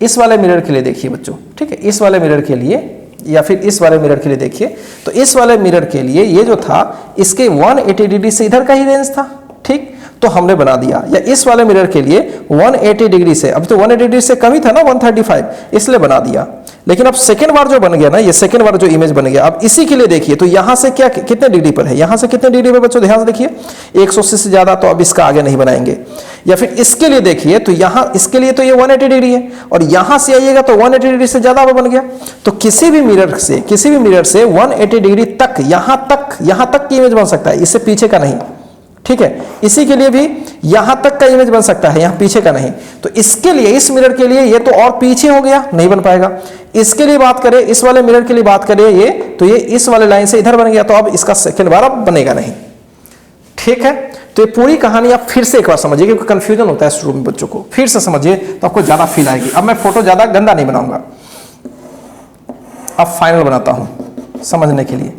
इस वाले मिरर के लिए देखिए बच्चों, ठीक है, इस वाले मिरर के लिए या फिर इस वाले मिरर के लिए देखिए, तो इस वाले मिरर के लिए ये जो था इसके 180 डिग्री से इधर का ही रेंज था, ठीक, तो हमने बना दिया। या इस वाले मिरर के लिए 180 डिग्री से, अब तो 180 डिग्री से कम ही था ना 135, इसलिए बना दिया। लेकिन अब सेकेंड बार जो बन गया ना, ये सेकेंड बार जो इमेज बन गया, अब इसी के लिए देखिए तो यहां से क्या कितने डिग्री पर है, यहां से कितने डिग्री पर बच्चों ध्यान से देखिए, 180 से ज्यादा, तो अब इसका आगे नहीं बनाएंगे। या फिर इसके लिए देखिए तो यहां, इसके लिए तो ये 180 डिग्री है और यहां से आइएगा तो 180 डिग्री से ज्यादा बन गया। तो किसी भी मिरर से 180 डिग्री तक, यहां तक की इमेज बन सकता है, इससे पीछे का नहीं, ठीक है। इसी के लिए भी यहां तक का इमेज बन सकता है, यहां पीछे का नहीं। तो इसके लिए, इस मिरर के लिए ये तो और पीछे हो गया, नहीं बन पाएगा। इसके लिए बात करें, इस वाले मिरर के लिए बात करें ये, तो ये इस वाले लाइन से इधर बन गया, तो अब इसका सेकंड बार अब बनेगा नहीं, ठीक है। तो ये पूरी कहानी आप फिर से एक बार समझिए, क्योंकि कंफ्यूजन होता है शुरू में बच्चों को, फिर से समझिए तो आपको ज्यादा फील आएगी। अब मैं फोटो ज्यादा गंदा नहीं बनाऊंगा, अब फाइनल बनाता हूं समझने के लिए।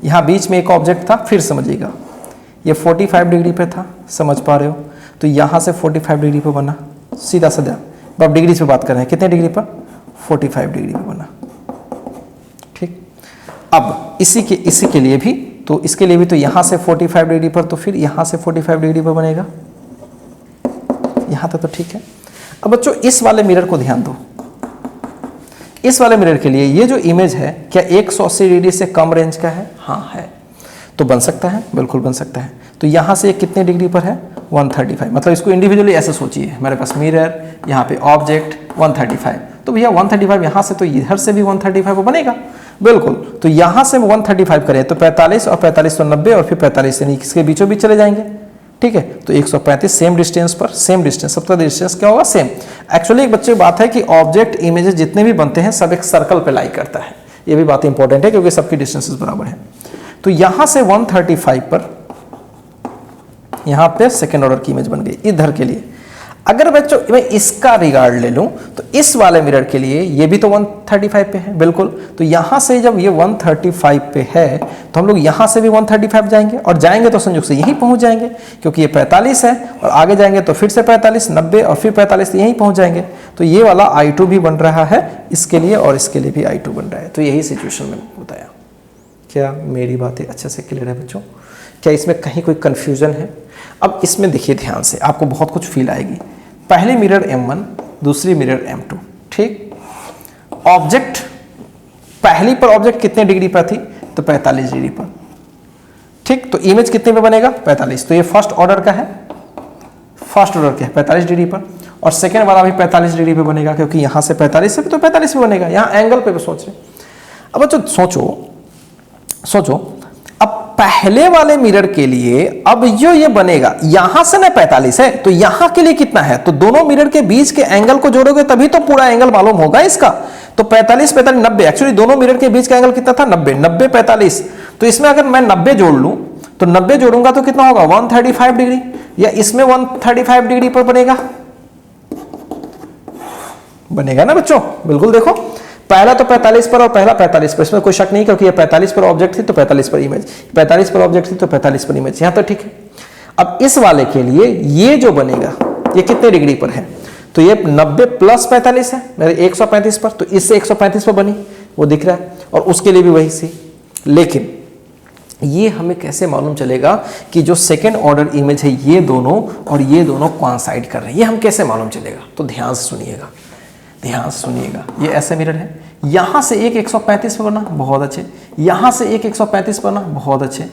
यहां बीच में एक ऑब्जेक्ट था, फिर समझिएगा, ये 45 डिग्री पे था, समझ पा रहे हो, तो यहां से 45 डिग्री पे बना, सीधा सीधा। अब डिग्री पे बात कर रहे हैं, कितने डिग्री पर? 45 डिग्री पे बना, ठीक। अब इसी के लिए भी, तो इसके लिए भी तो यहां से 45 डिग्री पर, तो फिर यहां से 45 डिग्री पर बनेगा, यहां तक तो ठीक है। अब बच्चों इस वाले मिरर को ध्यान दो, इस वाले मिरर के लिए ये जो इमेज है क्या 180 डिग्री से कम रेंज का है? हाँ है। तो बन सकता है, बिल्कुल बन सकता है। तो यहां से कितने डिग्री पर है? 135। मतलब इसको इंडिविजुअली ऐसे सोचिए, मेरे पास मिरर, यहाँ पे ऑब्जेक्ट 135, तो भैया 135 यहां से, तो इधर से भी 135 बनेगा, बिल्कुल। तो यहां से 135 करें तो 45 और 45 तो 90 और फिर 45 यानी इसके बीचों बीच चले जाएंगे, ठीक है। तो 135 सेम डिस्टेंस पर, सेम डिस्टेंस, सबका डिस्टेंस क्या होगा? सेम। एक्चुअली एक बच्चे बात है कि ऑब्जेक्ट इमेजेस जितने भी बनते हैं सब एक सर्कल पे लाई करता है, ये भी बात इंपॉर्टेंट है क्योंकि सबकी डिस्टेंसेस बराबर है। तो यहां से 135 पर यहां पे सेकेंड ऑर्डर की इमेज बन गई इधर के लिए। अगर बच्चों मैं इसका रिगार्ड ले लूं तो इस वाले मिरर के लिए ये भी तो 135 पे है, बिल्कुल। तो यहां से जब ये 135 पे है तो हम लोग यहां से भी 135 जाएंगे और जाएंगे तो संयोग से यहीं पहुंच जाएंगे, क्योंकि ये 45 है और आगे जाएंगे तो फिर से 45, 90 और फिर 45, यहीं पहुंच जाएंगे। तो ये वाला I2 भी बन रहा है इसके लिए और इसके लिए भी I2 बन रहा है। तो यही सिचुएशन में बताया। क्या मेरी बातें अच्छे से क्लियर है बच्चों? क्या इसमें कहीं कोई कंफ्यूजन है? अब इसमें देखिए ध्यान से, आपको बहुत कुछ फील आएगी। पहली मिरर M1, दूसरी मिरर M2, ठीक। ऑब्जेक्ट, पहली पर ऑब्जेक्ट कितने डिग्री पर थी? तो 45 डिग्री पर, ठीक। तो इमेज कितने पे बनेगा? 45। तो ये फर्स्ट ऑर्डर का है, फर्स्ट ऑर्डर का है 45 डिग्री पर, और सेकेंड वाला भी 45 डिग्री पे बनेगा, क्योंकि यहां से 45 से भी तो 45 पे बनेगा, यहां एंगल पे सोच रहे। अब बच्चों सोचो अब पहले वाले मिरर के लिए अब जो ये बनेगा यहां से ना 45 है, तो यहां के लिए कितना है? तो दोनों मिरर के बीच के एंगल को जोड़ोगे तभी तो पूरा एंगल मालूम होगा इसका। तो 45 45 90, एक्चुअली दोनों मिरर के बीच का एंगल कितना था? 90 90 45। तो इसमें अगर मैं 90 जोड़ लूं तो 90 जोड़ूंगा तो कितना होगा? 135 डिग्री, या इसमें 135 डिग्री पर बनेगा ना बच्चों? बिल्कुल। देखो पहला तो 45 पर और पहला 45 पर, इसमें कोई शक नहीं, क्योंकि ये 45 पर ऑब्जेक्ट थी तो 45 पर इमेज, 45 पर ऑब्जेक्ट थी तो 45 पर इमेज, यहां तो ठीक है। अब इस वाले के लिए ये जो बनेगा ये कितने डिग्री पर है? तो ये 90 प्लस 45 है, मेरे 135 पर, तो इससे 135 पर बनी, वो दिख रहा है, और उसके लिए भी वही सी। लेकिन ये हमें कैसे मालूम चलेगा कि जो सेकेंड ऑर्डर इमेज है ये दोनों और ये दोनों कोइंसाइड कर रहे हैं? ये हम कैसे मालूम चलेगा? तो ध्यान से सुनिएगा, ध्यान से सुनिएगा। ये ऐसे मिरर है, यहां से एक 135 पे बना, बहुत अच्छे। यहां से एक 135 बना, बहुत अच्छे।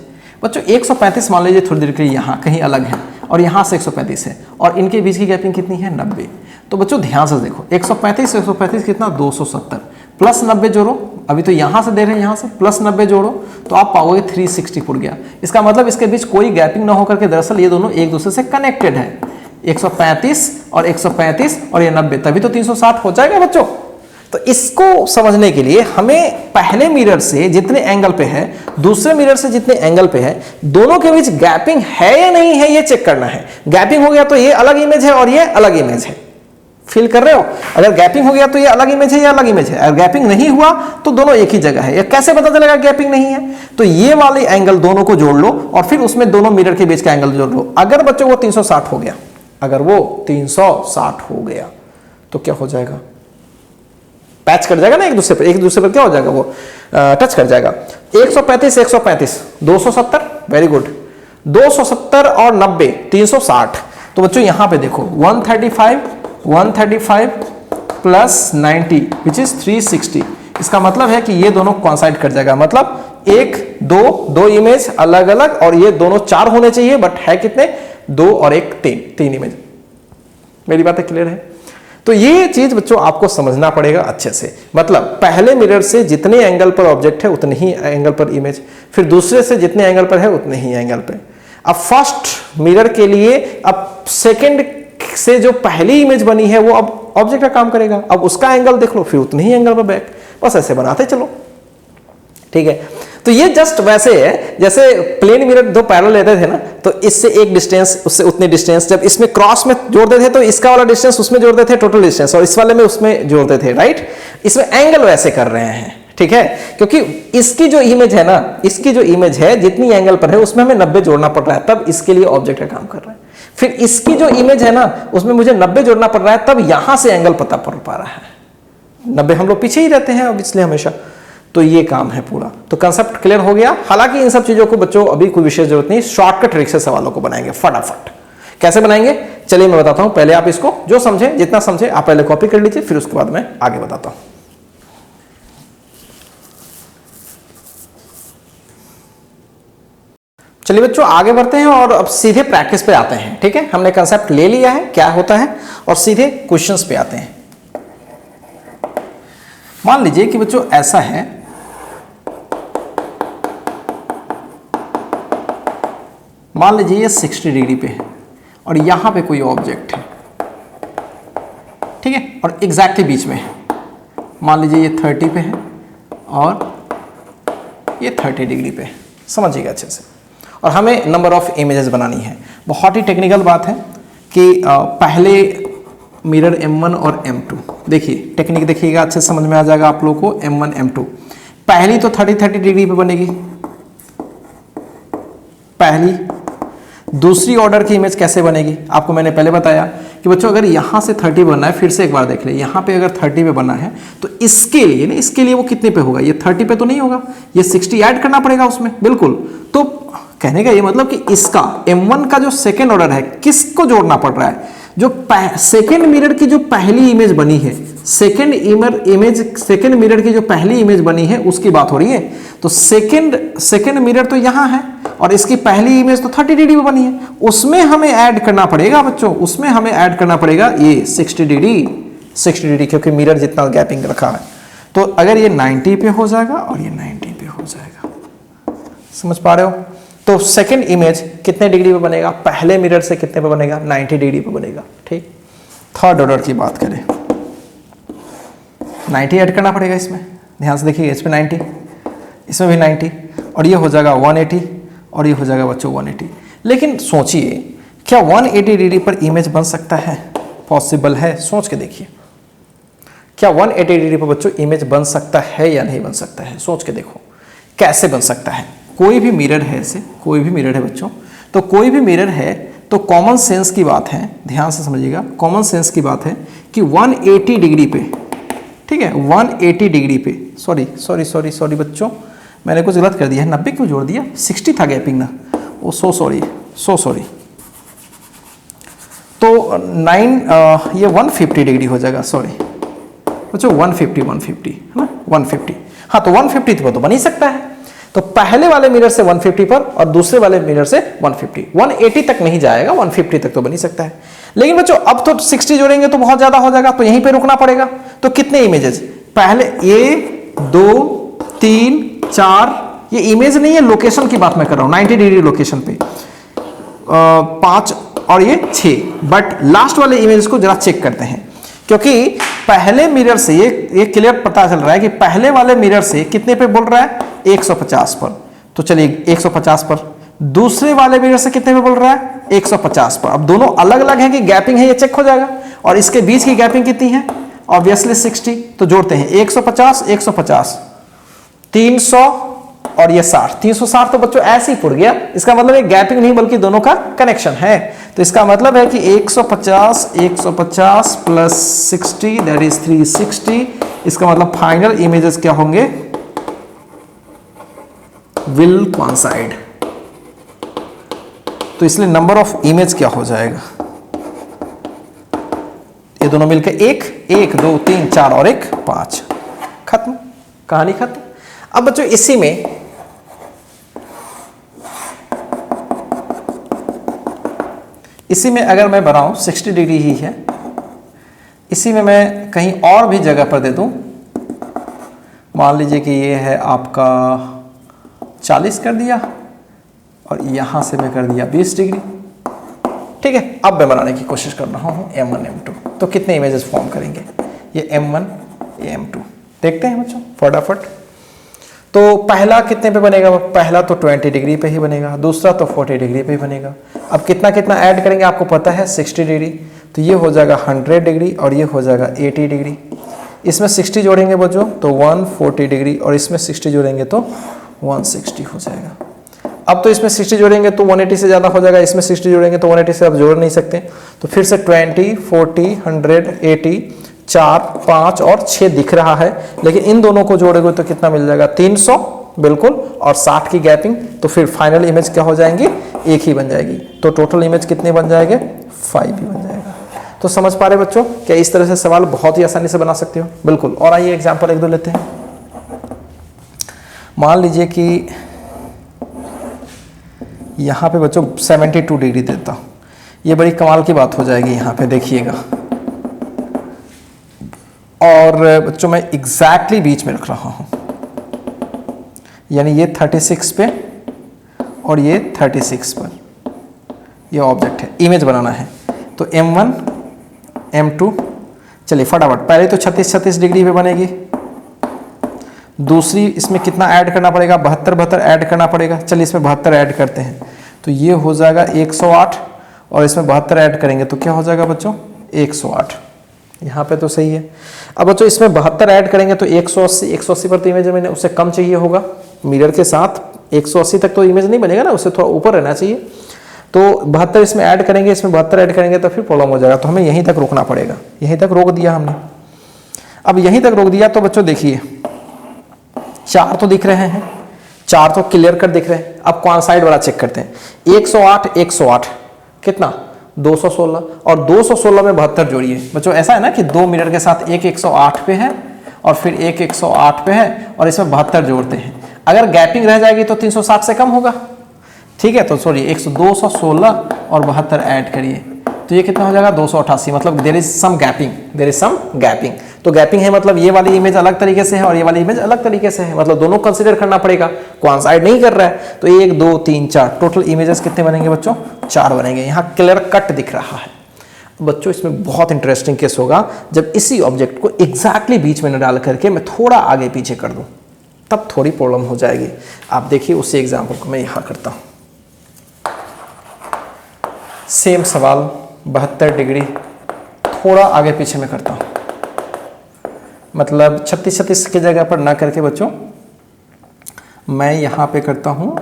बच्चों 135 मान लीजिए थोड़ी देर के लिए यहां कहीं अलग है, और यहां से 135 है, और इनके बीच की गैपिंग कितनी है? 90। तो बच्चों ध्यान से देखो, 135 कितना? 270 प्लस 90 जोड़ो, अभी तो यहां से दे रहे हैं, यहां से प्लस 90 जोड़ो तो आप पाओगे 364 गया। इसका मतलब इसके बीच कोई गैपिंग ना होकर के दरअसल ये दोनों एक दूसरे से कनेक्टेड है। 135 और 135 और ये 90, तभी तो 360 हो जाएगा बच्चों। तो इसको समझने के लिए हमें पहले मिरर से जितने एंगल पे है, दूसरे मिरर से जितने एंगल पे है, दोनों के बीच गैपिंग है या नहीं है ये चेक करना है। गैपिंग हो गया तो ये अलग इमेज है और ये अलग इमेज है। फील कर रहे हो? अगर गैपिंग हो गया तो ये अलग इमेज है या अलग इमेज है। अगर गैपिंग नहीं हुआ तो दोनों एक ही जगह है। ये कैसे पता चलेगा गैपिंग नहीं है? तो ये वाले एंगल दोनों को जोड़ लो और फिर उसमें दोनों मिरर के बीच का एंगल जोड़ लो। अगर बच्चों वो 360 हो गया, अगर वो 360 हो गया तो क्या हो जाएगा? पैच कर जाएगा ना एक दूसरे पर क्या हो जाएगा? वो टच कर जाएगा। 135 135 270, वेरी गुड। 270 और 90 360। तो बच्चों यहां पे देखो 135 प्लस 90 विच इज 360। इसका मतलब है कि ये दोनों कॉन्साइड कर जाएगा। मतलब एक दो इमेज अलग अलग, और ये दोनों 4 होने चाहिए, बट है कितने? 2 और 1 3 इमेज। मेरी बातें क्लियर है? तो ये चीज बच्चों आपको समझना पड़ेगा अच्छे से। मतलब पहले मिरर से जितने एंगल पर ऑब्जेक्ट है उतने ही एंगल पर इमेज, फिर दूसरे से जितने एंगल पर है उतने ही एंगल पे। अब फर्स्ट मिरर के लिए अब सेकंड से जो पहली इमेज बनी है वो अब ऑब्जेक्ट का काम करेगा। अब उसका एंगल देख लो, फिर उतने ही एंगल पर बैक, बस ऐसे बनाते चलो। ठीक है? तो ये जस्ट वैसे है जैसे प्लेन मिरर दो पैरेलल लेते थे ना, तो इससे एक डिस्टेंस, उससे उतनी डिस्टेंस, जब इसमें क्रॉस में जोड़ते थे तो इसका वाला डिस्टेंस उसमें जोड़ते थे, टोटल डिस्टेंस, और इस वाले में उसमें जोड़ते थे, राइट? इसमें एंगल वैसे कर रहे हैं, ठीक है? क्योंकि इसकी जो इमेज है ना, इसकी जो इमेज है जितनी एंगल पर है उसमें हमें 90 जोड़ना पड़ रहा है, तब इसके लिए ऑब्जेक्ट का काम कर रहा है। फिर इसकी जो इमेज है ना उसमें मुझे 90 जोड़ना पड़ रहा है, तब यहां से एंगल पता पड़ पा रहा है। 90 हम लोग पीछे ही रहते हैं अब, इसलिए हमेशा। तो ये काम है पूरा। तो कंसेप्ट क्लियर हो गया। हालांकि इन सब चीजों को बच्चों अभी कोई विशेष जरूरत नहीं, शॉर्टकट ट्रिक से सवालों को बनाएंगे फटाफट। कैसे बनाएंगे चलिए मैं बताता हूं। पहले आप इसको जो समझे, जितना समझे आप पहले कॉपी कर लीजिए, फिर उसके बाद मैं आगे बताता हूं। चलिए बच्चों आगे बढ़ते हैं और अब सीधे प्रैक्टिस पे आते हैं। ठीक है? हमने कंसेप्ट ले लिया है क्या होता है, और सीधे क्वेश्चंस पे आते हैं। मान लीजिए कि बच्चों ऐसा है, मान लीजिए ये 60 डिग्री पे है और यहां पे कोई ऑब्जेक्ट है, ठीक है? और एग्जैक्टली बीच में है। मान लीजिए ये 30 पे है और ये 30 डिग्री पे है। समझिएगा अच्छे से। और हमें नंबर ऑफ इमेजेस बनानी है। बहुत ही टेक्निकल बात है कि पहले मिरर M1 और M2, देखिए टेक्निक देखिएगा अच्छे से समझ में आ जाएगा आप लोगों को। M1 M2 पहली तो 30 डिग्री पे बनेगी पहली। दूसरी ऑर्डर की इमेज कैसे बनेगी आपको मैंने पहले बताया कि बच्चों अगर यहां से 30 बनना है, फिर से एक बार देख ले, यहां पे अगर 30 पे बना है तो इसके लिए ना, इसके लिए वो कितने पे होगा? ये 30 पे तो नहीं होगा, ये 60 ऐड करना पड़ेगा उसमें, बिल्कुल। तो कहने का ये मतलब कि इसका M1 का जो सेकेंड ऑर्डर है किसको जोड़ना पड़ रहा है? जो सेकेंड मिरर की जो पहली इमेज बनी है, सेकेंड मिरर की जो पहली इमेज बनी है उसकी बात हो रही है। तो सेकेंड मिरर तो यहां है और इसकी पहली इमेज तो 30 डिग्री में बनी है, उसमें हमें ऐड करना पड़ेगा बच्चों, उसमें हमें ऐड करना पड़ेगा ये 60 डिग्री, क्योंकि मिरर जितना गैपिंग रखा है। तो अगर ये 90 पे हो जाएगा और ये 90 पे हो जाएगा, समझ पा रहे हो? तो सेकेंड इमेज कितने डिग्री पे बनेगा? पहले मिरर से कितने पे बनेगा? 90 डिग्री पे बनेगा, ठीक? थर्ड ऑर्डर की बात करें, 90 ऐड करना पड़ेगा इसमें, ध्यान से देखिए, इसमें 90, इसमें भी 90, और ये हो जाएगा 180, और ये हो जाएगा बच्चों 180। लेकिन सोचिए, क्या 180 डिग्री पर इमेज बन सकता है? पॉसिबल है, सोच के देखिए। क्या 180 डिग्री पर बच्चों इमेज बन सकता है या नहीं बन सकता है? सोच के देखो कैसे बन सकता है। कोई भी मिरर है, ऐसे कोई भी मिरर है बच्चों, तो कोई भी मिरर है तो कॉमन सेंस की बात है, ध्यान से समझिएगा, कॉमन सेंस की बात है कि 180 डिग्री पे, ठीक है, 180 डिग्री पे, सॉरी बच्चों, मैंने कुछ गलत कर दिया है, 90 क्यों जोड़ दिया? 60 था गैपिंग ना, वो सो सॉरी। तो ये 150 डिग्री हो जाएगा, सॉरी बच्चों, 150 है ना, 150। हाँ, तो 150 पर तो बन ही सकता है। तो पहले वाले मिरर से 150 पर और दूसरे वाले मिरर से 150, 180 तक नहीं जाएगा, 150 तक तो बन ही सकता है। लेकिन बच्चों अब तो 60 जोड़ेंगे तो बहुत ज्यादा हो जाएगा, तो यहीं पे रुकना पड़ेगा। तो कितने इमेजेस? पहले 1 2 3 4, ये इमेज नहीं है, लोकेशन की बात मैं कर रहा हूं, 90 डिग्री लोकेशन पे 5 और ये 6। बट लास्ट वाले इमेज को जरा चेक करते हैं क्योंकि पहले मिरर से ये क्लियर पता चल रहा है कि पहले वाले मिरर से कितने पे बोल रहा है, 150 पर। तो चलिए 150 पर। दूसरे वाले मिरर से कितने पे बोल रहा है, 150 पर। अब दोनों अलग अलग है कि गैपिंग है, ये चेक हो जाएगा। और इसके बीच की गैपिंग कितनी है, ऑब्वियसली 60। तो जोड़ते हैं 150 150 300 और ये 60। 360 तो बच्चों ऐसे ही पुर गया, इसका मतलब एक गैपिंग नहीं बल्कि दोनों का कनेक्शन है। तो इसका मतलब है कि 150 150 प्लस 60 दैट इज 360। इसका मतलब फाइनल इमेजेस क्या होंगे, विल कोइंसाइड। तो इसलिए नंबर ऑफ इमेज क्या हो जाएगा, ये दोनों मिलकर 1 1 2 3 4 और 1 5। खत्म, कहानी खत्म। अब बच्चों इसी में अगर मैं बनाऊं 60 डिग्री ही है, इसी में मैं कहीं और भी जगह पर दे दूं, मान लीजिए कि ये है आपका 40 कर दिया और यहां से मैं कर दिया 20 डिग्री। ठीक है, अब मैं बनाने की कोशिश कर रहा हूं M1 M2। तो कितने इमेजेस फॉर्म करेंगे, ये M1 ये M2। देखते हैं बच्चों फटाफट। तो पहला कितने पे बनेगा, पहला तो 20 डिग्री पे ही बनेगा, दूसरा तो 40 डिग्री पे ही बनेगा। अब कितना कितना ऐड करेंगे आपको पता है, 60 डिग्री। तो ये हो जाएगा 100 डिग्री और ये हो जाएगा 80 डिग्री। इसमें 60 जोड़ेंगे बच्चों तो 140 डिग्री और इसमें 60 जोड़ेंगे तो 160 हो जाएगा। अब तो इसमें 60 जोड़ेंगे तो 180 से ज़्यादा हो जाएगा, इसमें 60 जोड़ेंगे तो 180 से आप जोड़ नहीं सकते। तो फिर से 20 40 100 80 4 5 और 6 दिख रहा है, लेकिन इन दोनों को जोड़ेंगे तो कितना मिल जाएगा, 300 बिल्कुल, और 60 की गैपिंग। तो फिर फाइनल इमेज क्या हो जाएंगी, एक ही बन जाएगी। तो टोटल इमेज कितने बन जाएंगे, 5 ही बन जाएगा। तो समझ पा रहे बच्चों, क्या इस तरह से सवाल बहुत ही आसानी से बना सकते हो, बिल्कुल। और आइए एग्जाम्पल एक दो लेते हैं। मान लीजिए कि यहाँ पे बच्चों 72 डिग्री देता हूँ, ये बड़ी कमाल की बात हो जाएगी। यहाँ पे देखिएगा, और बच्चों मैं एग्जैक्टली बीच में रख रहा हूँ, यानी ये 36 पे और ये 36 पर ये ऑब्जेक्ट है, इमेज बनाना है। तो M1 M2, चलिए फटाफट, पहले तो 36 डिग्री पे बनेगी। दूसरी इसमें कितना ऐड करना पड़ेगा, 72 ऐड करना पड़ेगा। चलिए इसमें 72 ऐड करते हैं तो ये हो जाएगा 108 और इसमें 72 ऐड करेंगे तो क्या हो जाएगा बच्चों, 108। यहाँ पे तो सही है। अब बच्चों इसमें 72 ऐड करेंगे तो 180 पर तो इमेज मैंने उससे कम चाहिए होगा। मिरर के साथ 180 तक तो इमेज नहीं बनेगा ना, उससे थोड़ा ऊपर रहना चाहिए। तो 72 इसमें ऐड करेंगे, इसमें 72 ऐड करेंगे तो फिर प्रॉब्लम हो जाएगा। तो हमें यहीं तक रोकना पड़ेगा, यहीं तक रोक दिया हमने। अब यहीं तक रोक दिया तो बच्चों देखिए 4 तो दिख रहे हैं, 4 तो क्लियर कट दिख रहे हैं। अब कौन साइड वाला चेक करते हैं, 108 कितना, 216, और 216 में 72 जोड़िए। बच्चों ऐसा है ना कि दो मिरर के साथ एक 108 पे है और फिर एक 108 पे है और इसमें 72 जोड़ते हैं। अगर गैपिंग रह जाएगी तो 360 से कम होगा, ठीक है। तो सॉरी 216 और 72 ऐड करिए तो ये कितना हो जाएगा, 288। मतलब देयर इज सम गैपिंग, तो गैपिंग है मतलब ये वाली इमेज अलग तरीके से है और ये वाली इमेज अलग तरीके से है, मतलब दोनों कंसीडर करना पड़ेगा, कोइंसाइड नहीं कर रहा है। तो 1 2 3 4 टोटल इमेजेस कितने बनेंगे बच्चों, 4 बनेंगे। यहाँ क्लियर कट दिख रहा है। बच्चों इसमें बहुत इंटरेस्टिंग केस होगा जब इसी ऑब्जेक्ट को एग्जैक्टली बीच में न डाल करके मैं थोड़ा आगे पीछे कर दूं, तब थोड़ी प्रॉब्लम हो जाएगी। आप देखिए उसी एग्जाम्पल को मैं यहाँ करता हूँ। सेम सवाल 72 डिग्री थोड़ा आगे पीछे में करता हूँ, मतलब 36 की जगह पर ना करके बच्चों मैं यहाँ पे करता हूँ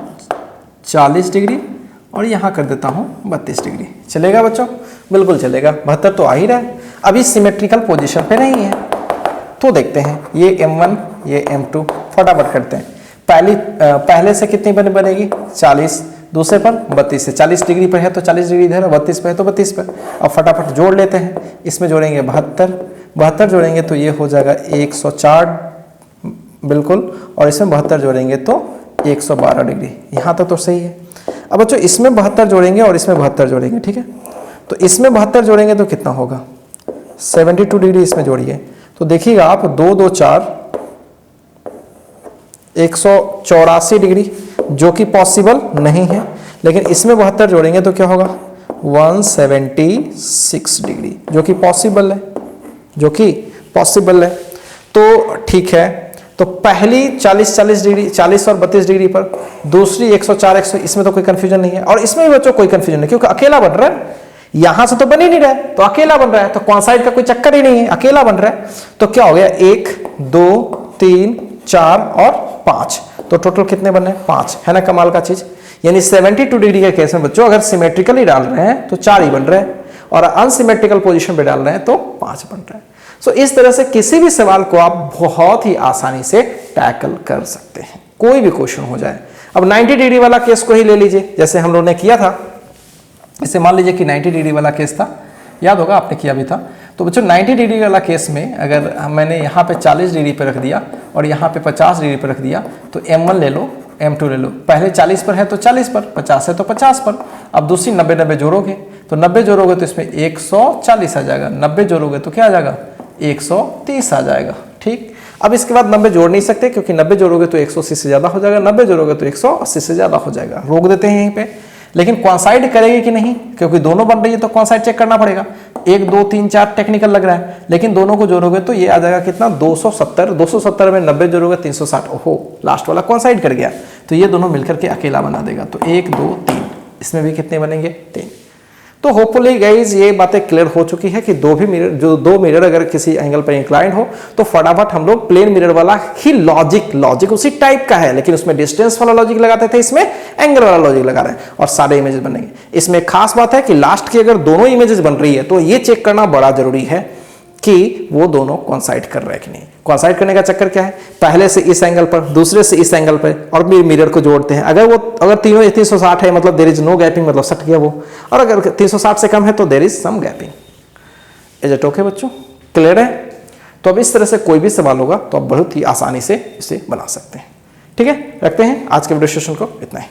40 डिग्री और यहाँ कर देता हूँ 32 डिग्री। चलेगा बच्चों, बिल्कुल चलेगा। 72 तो आ ही रहा है, अभी सिमेट्रिकल पोजीशन पे नहीं है। तो देखते हैं ये M1 ये M2, फटाफट करते हैं। पहले से कितनी बनेगी, 40, दूसरे पर 32 से 40 डिग्री पर है तो 40 डिग्री इधर, 32 पे है तो 32 पर। अब फटाफट जोड़ लेते हैं, इसमें जोड़ेंगे 72 जोड़ेंगे तो ये हो जाएगा 104 बिल्कुल, और इसमें 72 जोड़ेंगे तो 112 डिग्री। यहाँ तक तो सही है। अब बच्चों इसमें 72 जोड़ेंगे और इसमें 72 जोड़ेंगे, ठीक है। तो इसमें 72 जोड़ेंगे तो कितना होगा, 72 डिग्री इसमें जोड़िए तो देखिएगा आप 2 2 4 184 डिग्री, जो कि पॉसिबल नहीं है। लेकिन इसमें 72 जोड़ेंगे तो क्या होगा, 176 डिग्री, जो कि पॉसिबल है। जो कि पॉसिबल है। तो ठीक है, तो पहली 40 डिग्री 40 और 32 डिग्री पर, दूसरी 104 100, इसमें तो कोई कंफ्यूजन नहीं है। और इसमें भी बच्चों कोई कंफ्यूजन नहीं, क्योंकि अकेला बन रहा है, यहां से तो बन ही नहीं रहा है, तो अकेला बन रहा है, तो कॉन्साइड का कोई चक्कर ही नहीं है, अकेला बन रहा है। तो क्या हो गया, 1 2 3 4 और 5, तो टोटल कितने बने, 5, है ना कमाल का चीज। यानी 72 डिग्री के केस में बच्चों अगर सिमेट्रिकली डाल रहे हैं तो 4 ही बन रहे हैं, और अनसिमेट्रिकल पोजीशन पे डाल रहे हैं तो 5 बन रहे हैं। सो इस तरह से किसी भी सवाल को आप बहुत ही आसानी से टैकल कर सकते हैं, कोई भी क्वेश्चन हो जाए। अब 90 डिग्री वाला केस को ही ले लीजिए, जैसे हम लोगों ने किया था। इसे मान लीजिए कि 90 डिग्री वाला केस था, याद होगा आपने किया भी था। तो बच्चों 90 डिग्री वाला केस में अगर मैंने यहाँ पे 40 डिग्री पर रख दिया और यहाँ पे 50 डिग्री पर रख दिया, तो M1 ले लो, M2 ले लो। पहले 40 पर है तो 40 पर, 50 है तो 50 पर। अब दूसरी 90 जोड़ोगे, तो 90 जोड़ोगे तो इसमें 140 आ जाएगा, 90 जोड़ोगे तो क्या आ जाएगा, 130 आ जाएगा। ठीक, अब इसके बाद 90 जोड़ नहीं सकते, क्योंकि 90 जोड़ोगे तो 180 से ज्यादा हो जाएगा, 90 जोड़ोगे तो 180 से ज्यादा हो जाएगा, रोक देते हैं यहीं पे। लेकिन कॉन्साइड करेगी कि नहीं, क्योंकि दोनों बन रही है तो कॉन्साइड चेक करना पड़ेगा। 1 2 3 4 टेक्निकल लग रहा है, लेकिन दोनों को जोड़ोगे तो ये आ जाएगा कितना, 270। 270 में 90 जोड़ोगे 360, ओहो लास्ट वाला कॉन्साइड कर गया, तो ये दोनों मिलकर के अकेला बना देगा। तो 1 2 3, इसमें भी कितने बनेंगे, 3। तो होपफुली गाइज ये बातें क्लियर हो चुकी है कि दो मिरर अगर किसी एंगल पर इंक्लाइंड हो तो फटाफट हम लोग प्लेन मिरर वाला ही लॉजिक उसी टाइप का है, लेकिन उसमें डिस्टेंस वाला लॉजिक लगाते थे, इसमें एंगल वाला लॉजिक लगा रहे हैं और सारे इमेजेस बनेंगे। इसमें खास बात है कि लास्ट की अगर दोनों इमेजेस बन रही है तो ये चेक करना बड़ा जरूरी है कि वो दोनों कॉन्साइड कर रहे हैं कि नहीं। कॉन्साइड करने का चक्कर क्या है, पहले से इस एंगल पर, दूसरे से इस एंगल पर, और मिरर को जोड़ते हैं। अगर तीनों 360 है मतलब देयर इज नो गैपिंग, मतलब सट गया वो। और अगर 360 से कम है तो there is some gapping. Is it okay बच्चों, क्लियर है? तो अब इस तरह से कोई भी सवाल होगा तो आप बहुत ही आसानी से इसे बना सकते हैं। ठीक है, रखते हैं आज के वीडियो सेशन को इतना ही।